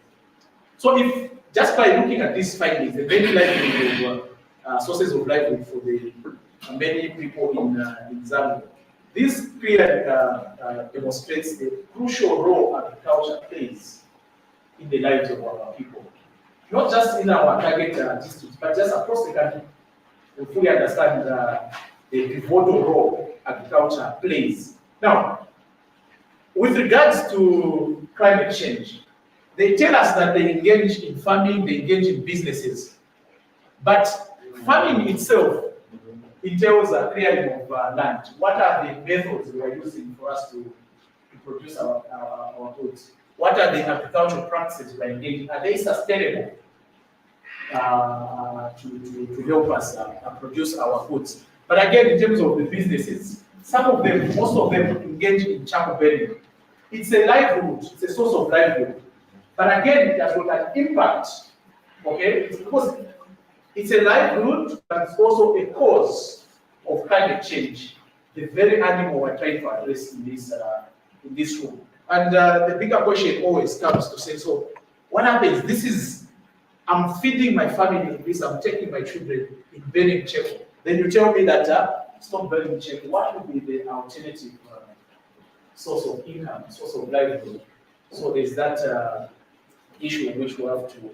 So if just by looking at these findings, the very livelihood of sources of livelihood for the many people in Zambia, this clearly demonstrates the crucial role agriculture plays in the lives of our people. Not just in our target districts, but just across the country. We fully understand the pivotal role agriculture plays. Now, with regards to climate change, they tell us that they engage in farming, they engage in businesses. But farming itself entails a clearing of land. What are the methods we are using for us to produce our goods? What are the agricultural practices we are engaging? Are they sustainable to help us produce our goods? But again, in terms of the businesses, some of them, most of them engage in charcoal burning. It's a livelihood, it's a source of livelihood. But again, it has got an impact, okay? Because it's a livelihood, but it's also a cause of climate change. The very animal we're trying to address in this room. And the bigger question always comes to say, so what happens? I'm feeding my family in this, I'm taking my children in burning charcoal. Then you tell me that stop burning charcoal. What would be the alternative source of income, source of livelihood? So there's that issue which we have to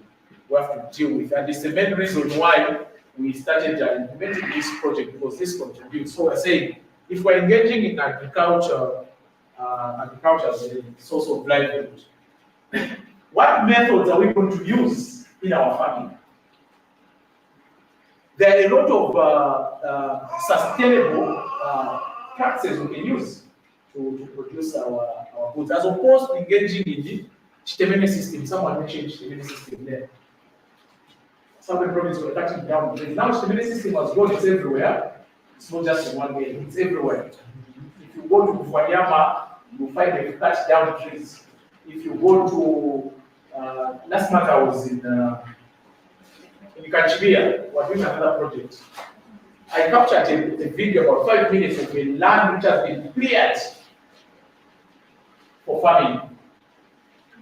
deal with, and it's the main reason why we started implementing this project, because this contributes. So we're saying, if we're engaging in agriculture as a source of livelihood, what methods are we going to use in our farming? There are a lot of sustainable practices we can use to produce our goods, as opposed to engaging in the Chitemene system. Someone mentioned Chitemene system there. Southern province were cutting down. Now Chitemene system has gone, it's everywhere. It's not just in one way, it's everywhere. If you go to Kufanyama, you find they've cut down trees. If you go to, last month I was in Kachibia, we're doing another project. I captured a video about 5 minutes of a land which has been cleared for farming.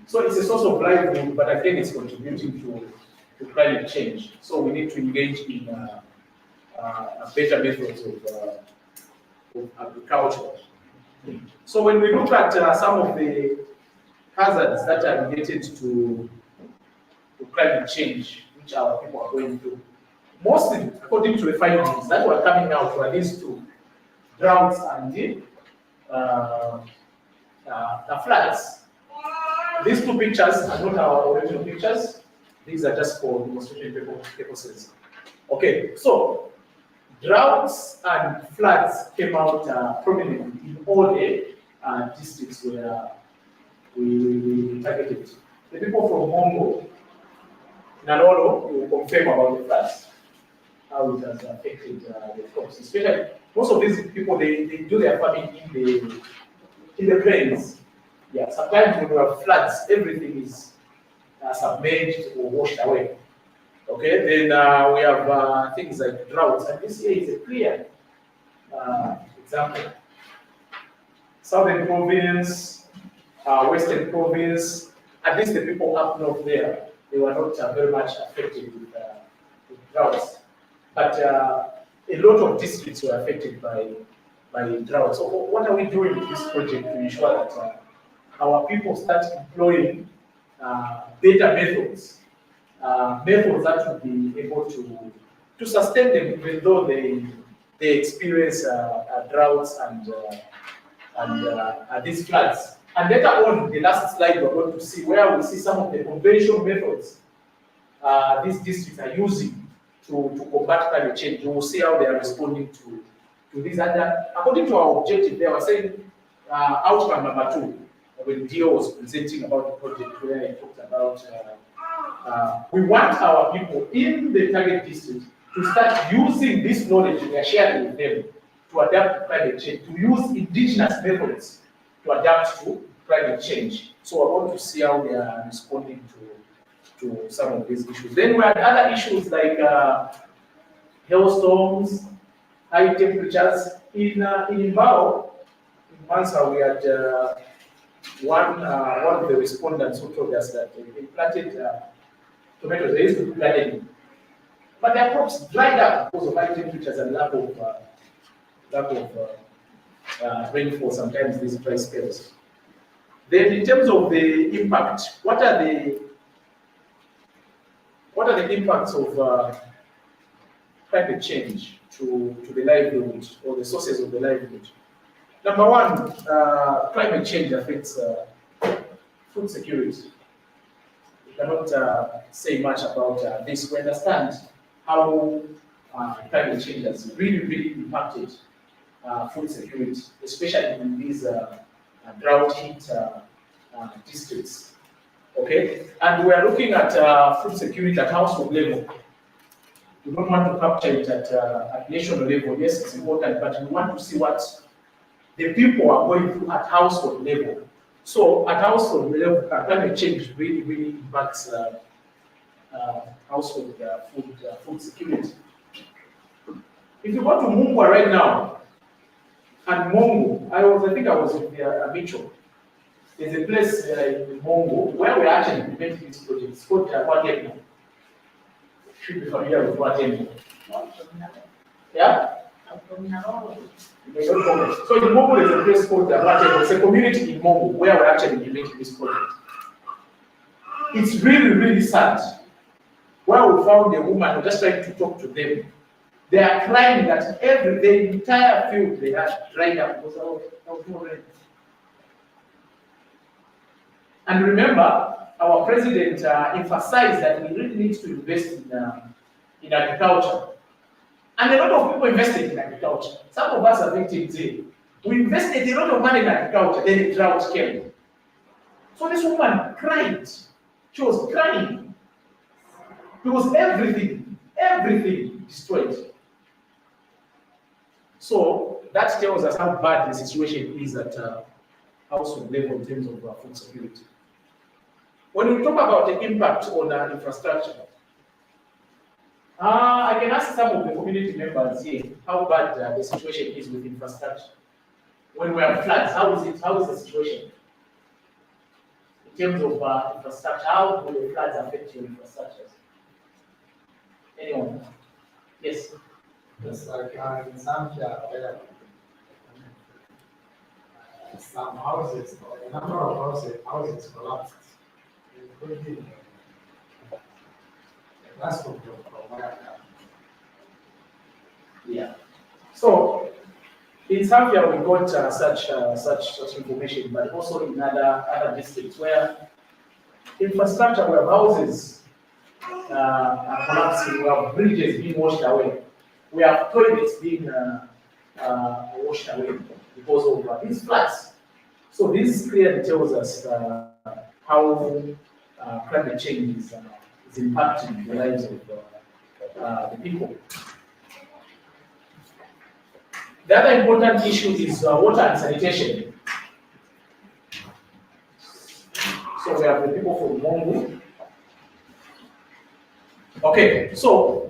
So it's a source of livelihood, but again, it's contributing to climate change. So we need to engage in better methods of agriculture. So when we look at some of the hazards that are related to climate change, which our people are going through, mostly according to the findings that were coming out were these two: droughts and the floods. These two pictures are not our original pictures. These are just for demonstration purposes. Okay, so droughts and floods came out prominently in all the districts where we targeted. The people from Mongo, Nalolo, will confirm about the floods, how it has affected the crops. Especially, most of these people, they do their farming in the plains. Yeah, sometimes when we have floods, everything is submerged or washed away. Okay, then we have things like droughts, and this here is a clear example. Southern province, western province, at least the people up north there, they were not very much affected with droughts. But a lot of districts were affected by drought. So what are we doing with this project to ensure that our people start employing better methods, methods that will be able to sustain them even though they experience droughts and these floods. And later on, the last slide, we're going to see where we see some of the conventional methods these districts are using to combat climate change. You will see how they are responding to this. And according to our objective, they were saying outcome number 2, when Dio was presenting about the project, where he talked about we want our people in the target district to start using this knowledge we are sharing with them to adapt to climate change, to use indigenous methods to adapt to climate change. So I want to see how they are responding to some of these issues. Then we had other issues like hailstorms, high temperatures. In Imbao, in Mansa, we had one of the respondents who told us that they planted tomatoes. They used to do gardening, but their crops dried up because of high temperatures and lack of rainfall. Sometimes these dry spells. Then, in terms of the impact, what are the impacts of climate change to the livelihood or the sources of the livelihood. Number one, climate change affects food security. We cannot say much about this. We understand how climate change has really impacted food security, especially in these drought-hit districts. Okay, and we are looking at food security at household level. We don't want to capture it at national level. Yes, it's important, but we want to see what the people are going through at household level. So at household level, climate change really impacts household food security. If you go to Mungwa right now, and Mongo, I think I was with Mitchell. There's a place in Mongo where we actually implementing this project. It's called Watemo. Should be familiar with Watemo. Yeah? You may not comment. So in Mongo, there's a place called Watemo. It's a community in Mongo where we're actually implementing this project. It's really sad. Where we found a woman, we're just trying to talk to them. They are crying that the entire field they had dried up because of no rain. And remember, our president emphasized that we really need to invest in agriculture. And a lot of people invested in agriculture. Some of us are victims here. We invested a lot of money in agriculture, then the drought came. So this woman cried. She was crying. Because everything destroyed. So that tells us how bad the situation is at household level in terms of food security. When we talk about the impact on infrastructure, I can ask some of the community members here how bad the situation is with infrastructure. When we have floods, how is the situation? In terms of infrastructure, how will the floods affect your infrastructures? Anyone? Yes. Just like in Zambia, where some houses, a number of houses collapsed, including the last of where I am. Yeah. So in Zambia, we got such information, but also in other districts where infrastructure, where houses are collapsing, we have bridges being washed away. We have toilets being washed away because of these floods. So this clearly tells us how climate change is impacting the lives of the people. The other important issue is water and sanitation. So we have the people from Mongo. Okay, so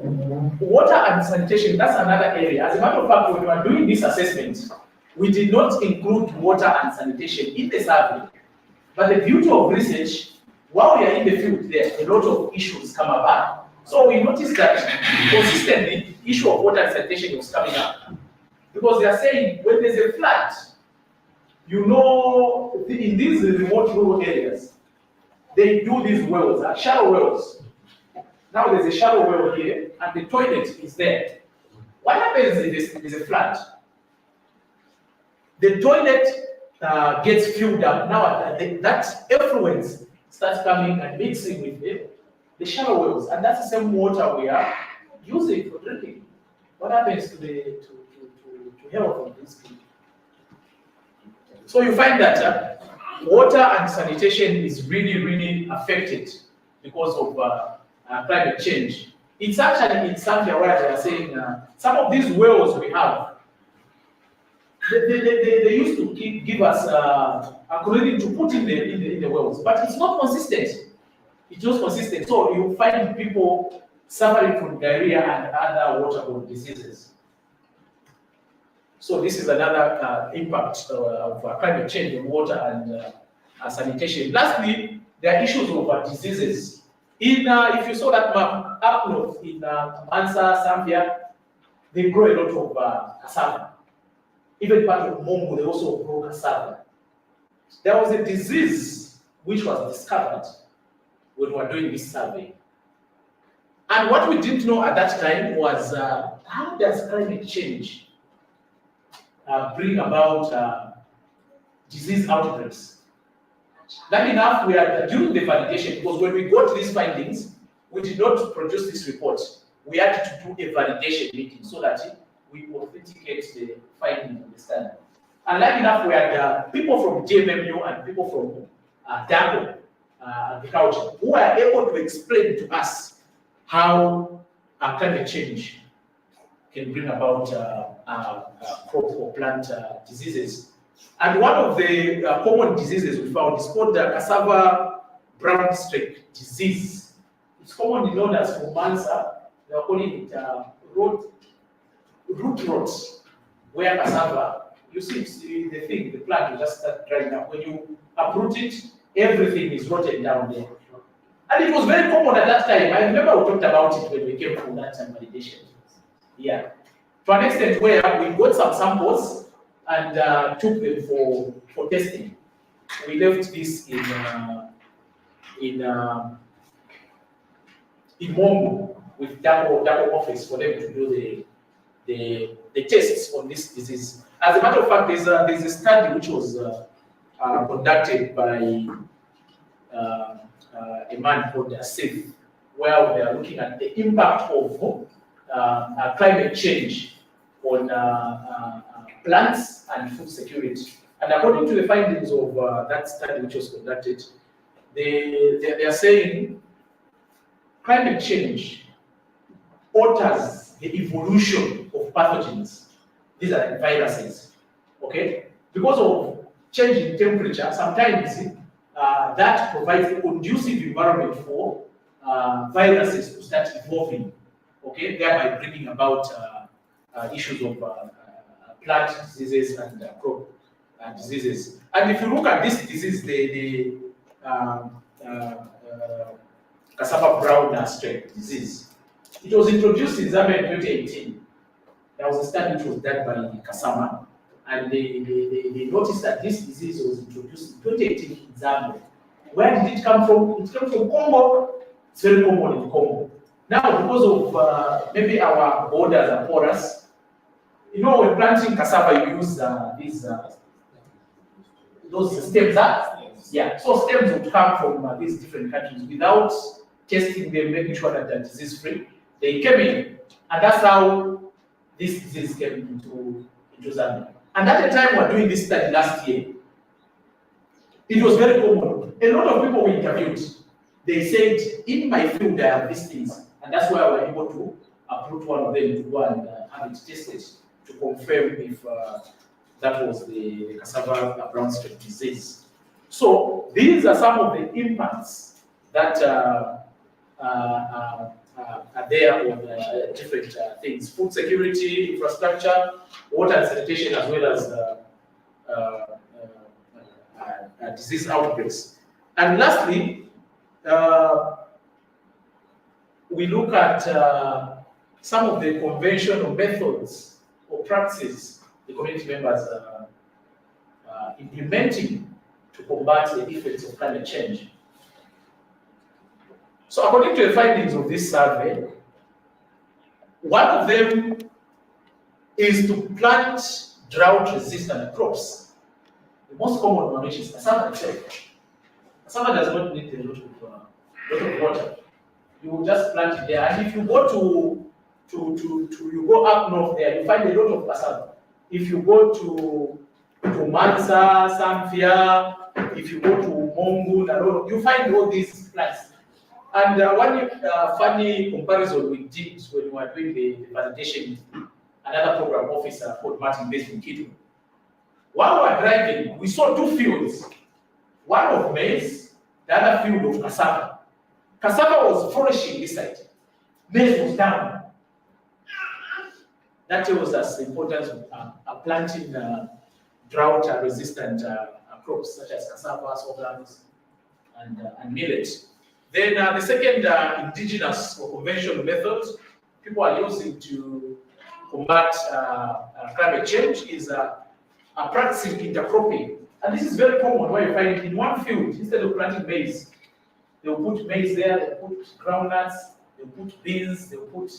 water and sanitation, that's another area. As a matter of fact, when we were doing this assessment, we did not include water and sanitation in the survey. But the beauty of research, while we are in the field there, a lot of issues come about. So we noticed that consistently, the issue of water and sanitation was coming up. Because they are saying, when there's a flood, you know, in these remote rural areas, they do these wells, shallow wells. Now there's a shallow well here, and the toilet is there. What happens if there's a flood? The toilet gets filled up. Now that effluence starts coming and mixing with the shallow wells, and that's the same water we are using for drinking. What happens to health of these people? So you find that water and sanitation is really affected because of climate change. It's actually in Zambia where they are saying some of these wells we have, they used to give us a chlorine to put in the wells, but it's not consistent. It's not consistent. So you find people suffering from diarrhea and other waterborne diseases. So this is another impact of climate change on water and sanitation. Lastly, there are issues of diseases. If you saw that map up north in Mansa, Zambia, they grow a lot of cassava. Even part of Mongo, they also grow cassava. There was a disease which was discovered when we were doing this survey. And what we didn't know at that time was how does climate change bring about disease outbreaks. Lucky enough, we are during the validation, because when we got these findings, we did not produce this report. We had to do a validation meeting so that we authenticate the findings of the study. And lucky enough, we had people from DMMU and people from DAGO agriculture who are able to explain to us how climate change can bring about crop or plant diseases. And one of the common diseases we found is called the cassava brown streak disease. It's commonly known as Fumansa. They are calling it root rot, where cassava, you see the thing, the plant will just start drying up. When you uproot it, everything is rotted down there. And it was very common at that time. I remember we talked about it when we came from that validation. Yeah. To an extent where we got some samples and took them for testing. We left this in Mongo with DAGO office for them to do the tests on this disease. As a matter of fact, there's a study which was conducted by a man called Sif, where they are looking at the impact of climate change on plants and food security. And according to the findings of that study which was conducted, they are saying climate change alters the evolution of pathogens. These are like viruses, okay? Because of change in temperature, sometimes that provides a conducive environment for viruses to start evolving, okay? Thereby bringing about issues of plant diseases and crop diseases. And if you look at this disease, the cassava brown streak disease, it was introduced in Zambia in 2018. There was a study which was done by Kasama, and they noticed that this disease was introduced in 2018 in Zambia. Where did it come from? It came from Congo. It's very common in Congo. Now, because of maybe our borders are porous, you know, when planting cassava, you use those stems. Yeah, so stems would come from these different countries without testing them, making sure that they're disease-free. They came in, and that's how this disease came into Zambia. And at the time we were doing this study last year, it was very common. A lot of people we interviewed, they said, in my field there are these things, and that's why we were able to uproot one of them to go and have it tested to confirm if that was the cassava brown streak disease. So these are some of the impacts that are there on different things: food security, infrastructure, water and sanitation, as well as disease outbreaks. And lastly, we look at some of the conventional methods or practices the community members are implementing to combat the effects of climate change. So according to the findings of this survey, one of them is to plant drought-resistant crops. The most common one, which is cassava itself. Cassava does not need a lot of water. You just plant it there, and if you go you go up north there, you find a lot of cassava. If you go to Mansa, Samfia, if you go to Mongu, Naroro, you find all these plants. And one funny comparison we did when we were doing the validation, another program officer called Martin based in Kitu. While we were driving, we saw two fields, one of maize, the other field of cassava. Cassava was flourishing this side, maize was down. That tells us the importance of planting drought-resistant crops such as cassava, sorghums, and millet. Then the second indigenous or conventional method people are using to combat climate change is practicing intercropping. And this is very common where you find it in one field, instead of planting maize, they'll put maize there, they'll put groundnuts, they'll put beans, they'll put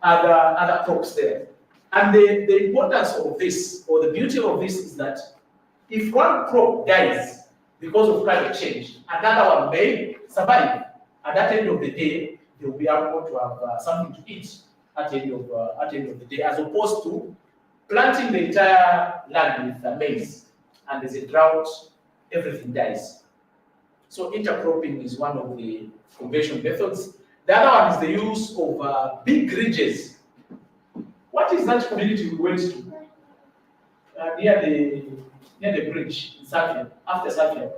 other crops there. And the importance of this, or the beauty of this, is that if one crop dies because of climate change, another one may survive. And at the end of the day, they'll be able to have something to eat at the end of the day, as opposed to planting the entire land with maize, and there's a drought, everything dies. So intercropping is one of the conventional methods. The other one is the use of big ridges. What is that community we went to? Near the bridge in Safia, after Safia.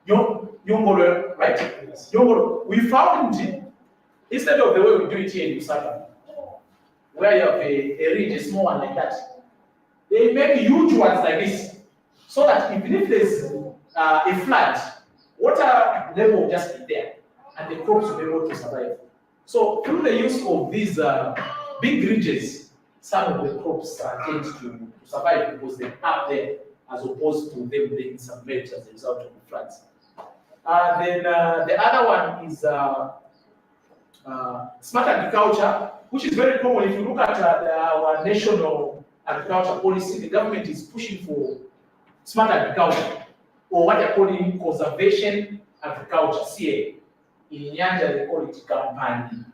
Yongoro, right? Yes. Yongoro. We found, instead of the way we do it here in Lusaka, where you have a ridge, a small one like that, they make huge ones like this, so that even if there's a flood, water level will just be there, and the crops will be able to survive. So through the use of these big ridges, some of the crops tend to survive because they're up there, as opposed to them being submerged as a result of the floods. Then the other one is smart agriculture, which is very common. If you look at our national agriculture policy, the government is pushing for smart agriculture, or what they're calling conservation agriculture, CA. In Nyanja, they call it Kampani.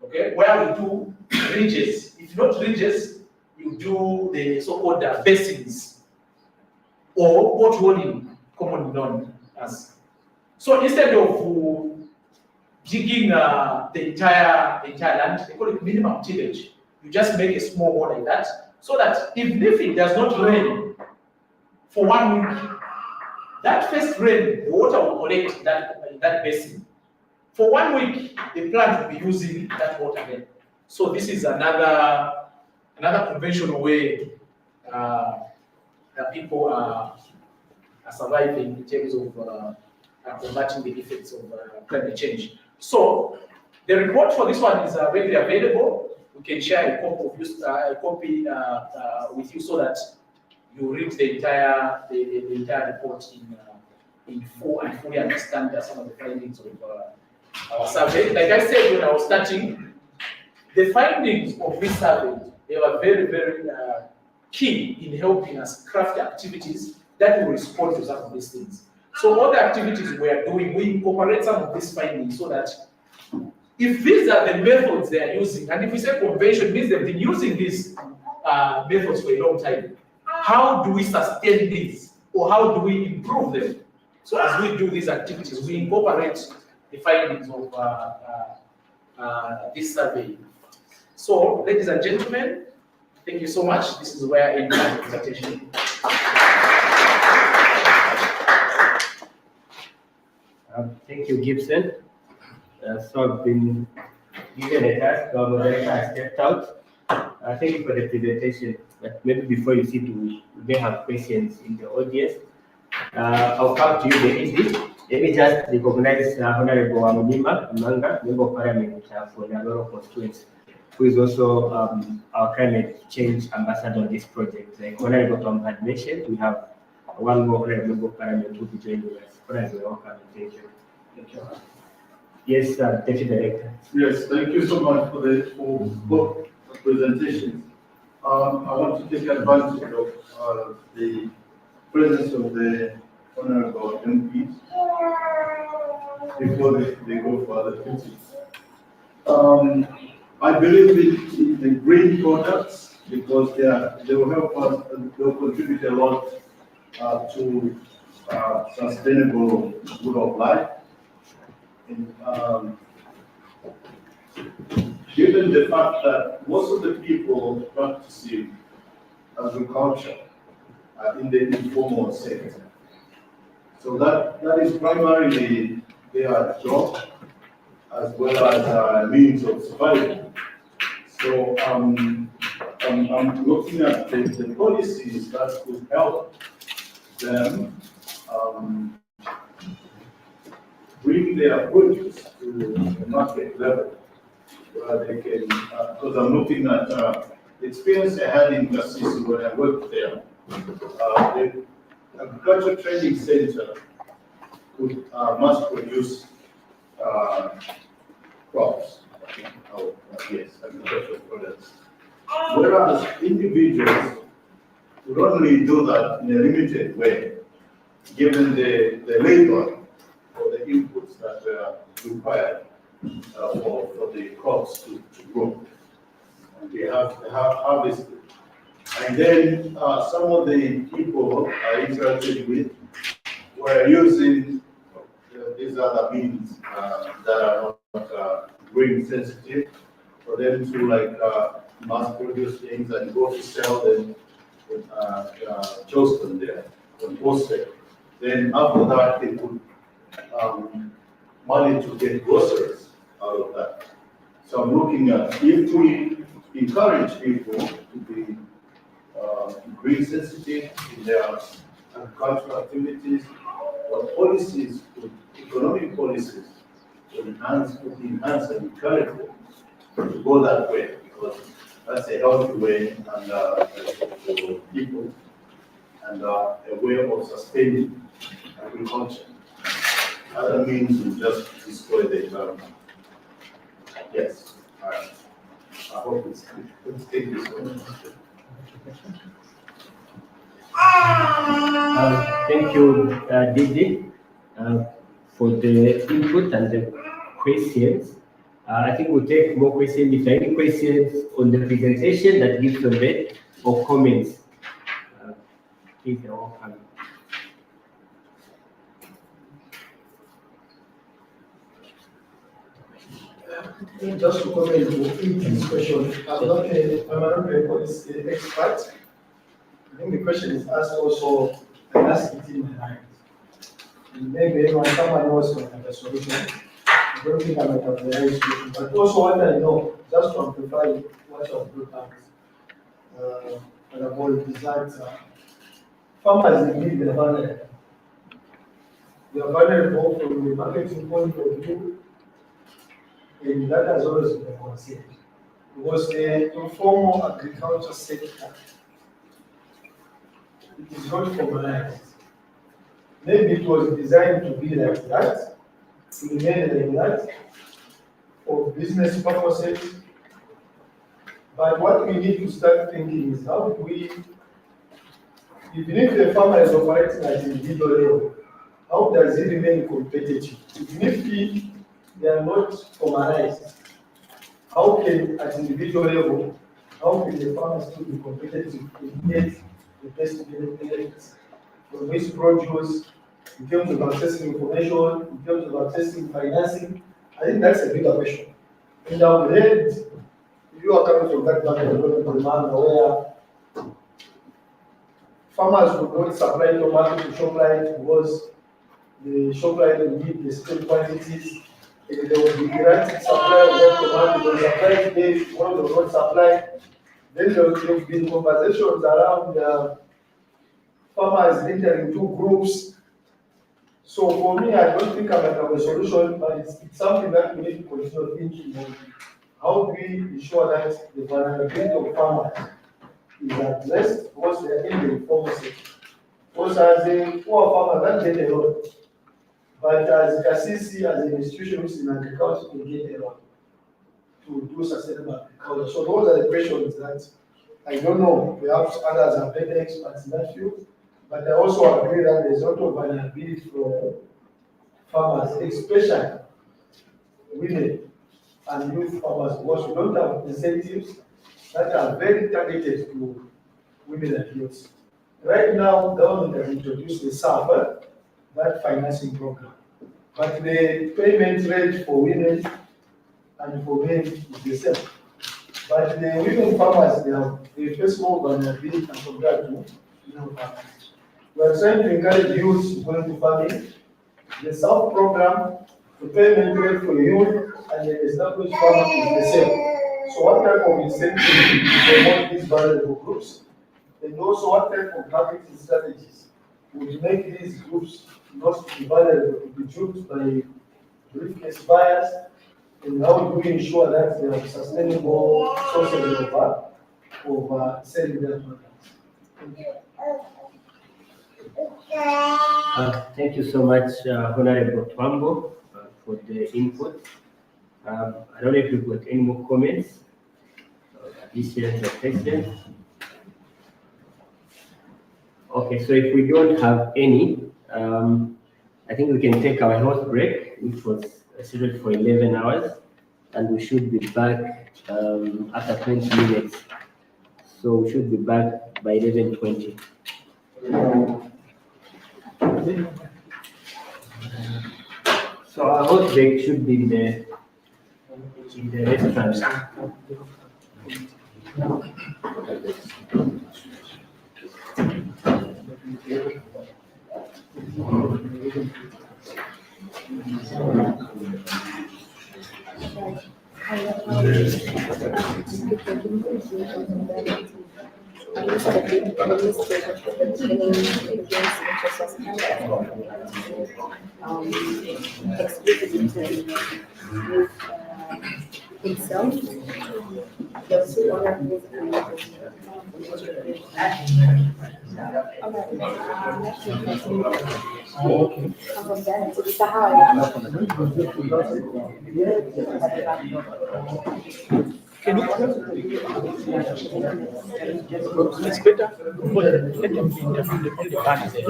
Okay, where we do ridges. If not ridges, you do the so-called basins, or potholing, commonly known as. So instead of digging the entire land, they call it minimum tillage. You just make a small hole like that, so that even if it does not rain for 1 week, that first rain, the water will collect in that basin. For 1 week, the plant will be using that water then. So this is another conventional way that people are surviving in terms of combating the effects of climate change. So the report for this one is readily available. We can share a copy with you, so that you read the entire report in full and fully understand some of the findings of our survey. Like I said when I was starting, the findings of this survey, they were very, very key in helping us craft activities that will respond to some of these things. So all the activities we are doing, we incorporate some of these findings, so that if these are the methods they are using, and if we say convention, means they've been using these methods for a long time, how do we sustain these, or how do we improve them? So as we do these activities, we incorporate the findings of this survey. So, ladies and gentlemen, thank you so much. This is where I end my presentation. Thank you, Gibson. So I've been given a task. Our moderator has stepped out. Thank you for the presentation. But maybe before you sit, we may have questions in the audience. I'll come to you very easy. Let me just recognize Honorable Amunima Manga, Member of Parliament for Nagoro constituency, who is also our climate change ambassador on this project. Like Honorable Tom had mentioned, we have one more Member of Parliament who will be joining us. Honorable, welcome and thank you. Thank you. Yes, Deputy Director. Yes, thank you so much for both presentations. I want to take advantage of the presence of the Honorable MPs before they go for other duties. I believe in the green products, because they will help us, they will contribute a lot to sustainable good of life. And, given the fact that most of the people practicing agriculture are in the informal sector, so that is primarily their job as well as a means of survival. So I'm looking at the policies that could help them bring their produce to the market level, where they can, because I'm looking at the experience I had in Kasisi when I worked there. The agriculture training center could mass produce crops. Yes, agricultural products. Whereas individuals would only do that in a limited way, given the labor or the inputs that are required for the crops to grow. And they have harvested. And then some of the people I interacted with were using these other means that are not grain sensitive for them to mass produce things and go to sell them in Charleston there, on wholesale. Then after that, they could manage to get groceries out of that. So I'm looking at if we encourage people to be green sensitive in their agricultural activities, what policies, economic policies, would enhance and encourage them to go that way, because that's a healthy way and for people and a way of sustaining agriculture. Other means will just destroy the environment. Yes. All right. I hope it's good. Let's take this one. Thank you, Didi, for the input and the questions. I think we'll take more questions. If there are any questions on the presentation that gives you a bit or comments, please, you're welcome. Just to comment on this question, I'm not a policy expert. I think the question is asked also, I asked it in my mind. And maybe when someone else might have a solution, I don't think I might have the right solution. But also what I know, just to amplify what you have brought out, and about is that farmers indeed they are vulnerable. They are vulnerable from the marketing point of view, and that has always been considered. Because the informal agriculture sector, it is not formalized. Maybe it was designed to be like that, to remain like that, for business purposes. But what we need to start thinking is how do we, even if the farmer is operating at individual level, how does he remain competitive? Even if they are not formalized, how can at individual level, how can the farmers still be competitive and get the best benefits from his produce in terms of accessing information, in terms of accessing financing? I think that's a bigger question. And I've heard, you are coming from that background of manner where farmers would not supply tomato to ShopRite because the ShopRite will need the same quantities. And there will be erratic supply of that tomato, they will supply today, tomorrow they will not supply. Then there have been conversations around farmers entering two groups. So for me, I don't think I might have a solution, but it's something that we need to continue thinking on. How do we ensure that the vulnerability of farmers is addressed because they are in the informal sector? Because as a poor farmer, that get a lot. But as Kasisi, as an institution which is in agriculture, we get a lot to do sustainable agriculture. So those are the questions that I don't know. Perhaps others are better experts in that field. But I also agree that there's a lot of vulnerability for farmers, especially women and youth farmers, because we don't have incentives that are very targeted to women and youth. Right now, the government has introduced the SAP, that financing program. But the payment rate for women and for men is the same. But the women farmers, they face more vulnerability compared to men farmers. We are trying to encourage youth to go into farming. The SAP program, the payment rate for youth and the established farmer is the same. So what type of incentive to promote these vulnerable groups? And also what type of marketing strategies would make these groups not to be vulnerable, to be duped by briefcase buyers? And how do we ensure that they have sustainable sources of selling their products? Thank you. Thank you so much, Honorable Twambo, for the input. I don't know if you've got any more comments, additions or questions. Okay, so if we don't have any, I think we can take our health break, which was scheduled for 11 hours, and we should be back after 20 minutes. So we should be back by 11:20. So our health break should be in the restaurant. Himself. The two other It's better, but let them be on the band there.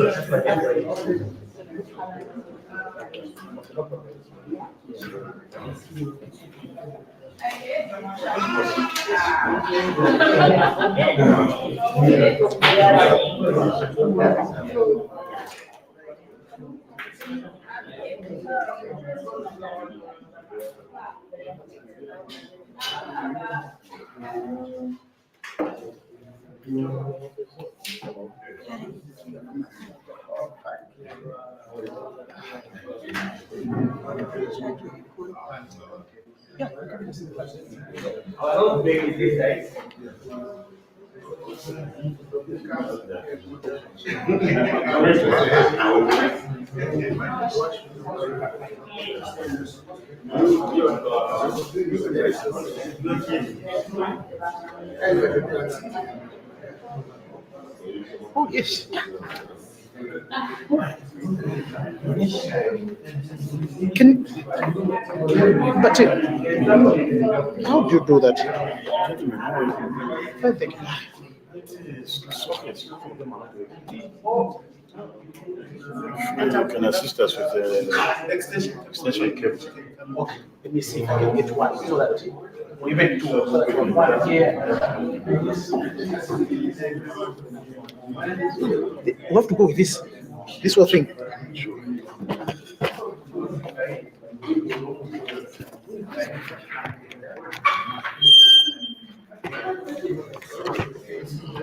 Our health break is this side. Oh, yes. But how do you do that? I think. You can assist us with the extension cable. Okay, let me see if I can get one so that, or even two, so that one here. We have to go with this whole thing.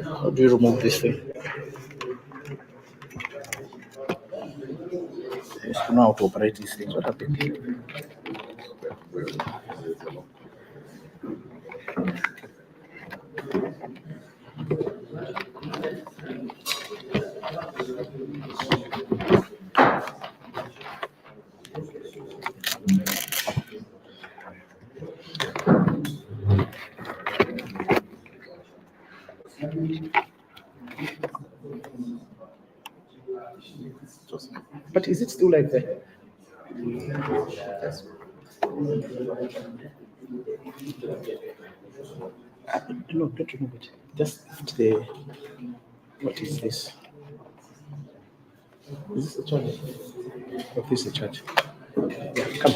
How do you remove this thing? I used to know how to operate these things. What happened? But is it still like that? No, don't remove it. Just lift the. What is this? Is this the charge? Oh, this is the charge. Yeah, come.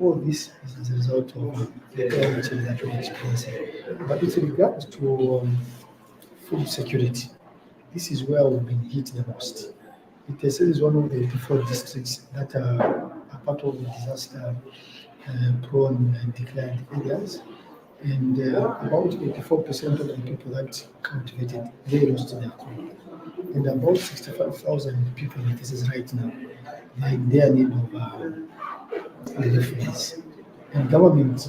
All this is as a result of the climate change that we're experiencing. But with regards to food security, this is where we've been hit the most. It is one of the 4 districts that are part of the disaster prone and declined areas. And about 84% of the people that cultivated, they lost their crop. And about 65,000 people, this is right now, they are in their need of relief funds. And government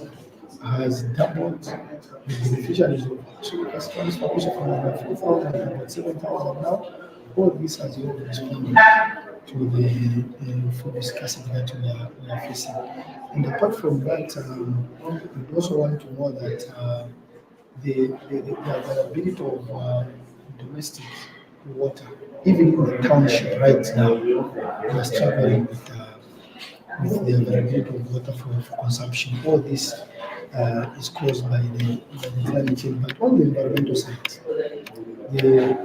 has doubled the beneficiaries of customers population from about 4,000 to about 7,000 now. All this has been responded to the food scarcity that we are facing. And apart from that, we also want to know that the availability of domestic water, even in the township right now, we are struggling with the availability of water for consumption. All this is caused by the climate change. But on the environmental side, the,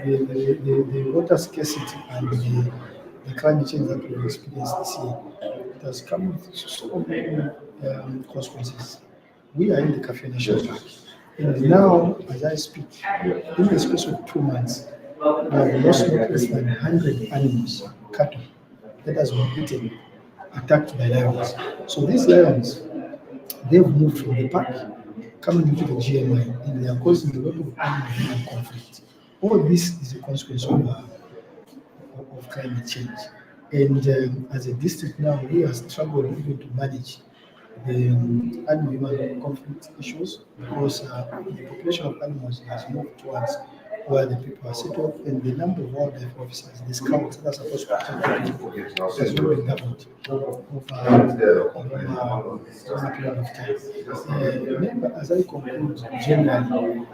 the water scarcity and the climate change that we've experienced this year, it has come with so many consequences. We are in the Kafue National Park. And now, as I speak, in the space of 2 months, we have lost not less than 100 animals, cattle, that has been eaten, attacked by lions. So these lions, they've moved from the park, coming into the GMI, and they are causing a lot of animal conflict. All this is a consequence of climate change. And as a district now, we are struggling even to manage the animal-human conflict issues because the population of animals has moved towards where the people are settled, and the number of wildlife officers, the scouts that are supposed to protect the people, has not been doubled over a period of time. Remember, as I conclude, generally,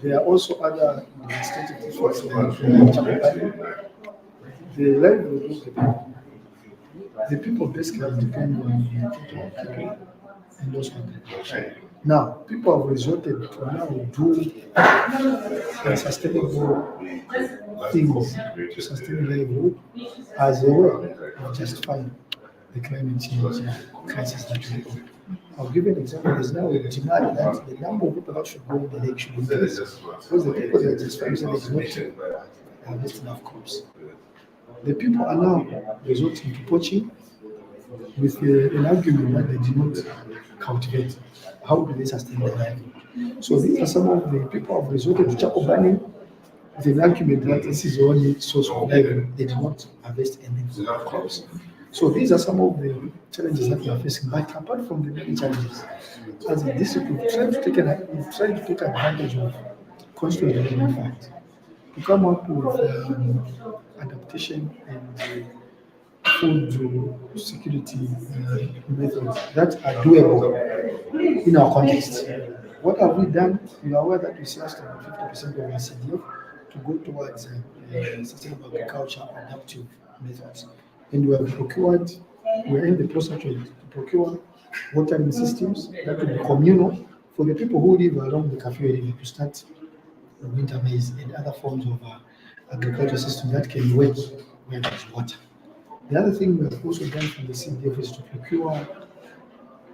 there are also other devastating issues like the livelihood of the people. The people basically depend on the people and also agriculture. Now, people have resorted to now do sustainable things to sustain livelihood as a way of justifying the climate change crisis that we have. I'll give you an example. There's now a demand that the number of people that should go in the lake should increase because the people that are justifying there's not enough crops. The people are now resorting to poaching with an argument that they do not cultivate. How do they sustain their life? So these are some of the people have resorted to charcoal burning with an argument that this is the only source of livelihood. They do not harvest any crops. So these are some of the challenges that we are facing. But apart from the many challenges, as a district, we've tried to take advantage of constituent development funds to come up with adaptation and food security methods that are doable in our context. What have we done? You are aware that we slashed about 50% of our CDF to go towards sustainable agriculture adaptive methods. And we have procured, we're in the process to procure watering systems that will be communal for the people who live along the Kafue River to start winter maize and other forms of agriculture system that can work where there's water. The other thing we have also done from the CDF is to procure,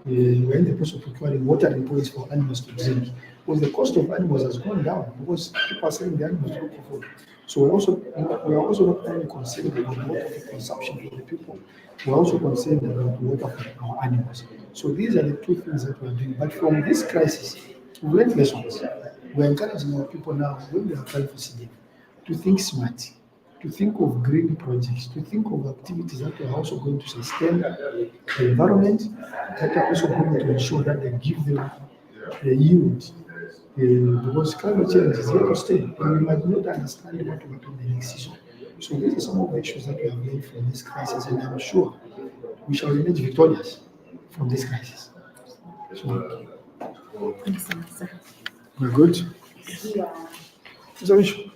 we're in the process of procuring watering points for animals to drink. Because the cost of animals has gone down because people are selling the animals look for food. So we are also not only concerned about water for consumption for the people, we're also concerned about water for our animals. So these are the two things that we're doing. But from this crisis, we've learned lessons. We're encouraging our people now, when they apply for CDF, to think smart, to think of green projects, to think of activities that are also going to sustain the environment, that are also going to ensure that they give them the yield. Because climate change is here to stay, and we might not understand what will happen the next season. So these are some of the issues that we have learned from this crisis, and I'm sure we shall emerge victorious from this crisis. So, we're good. Mr.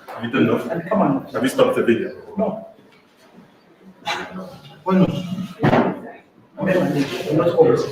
Have you turned off? Come on. Have you stopped the video? No. Why not? Not always.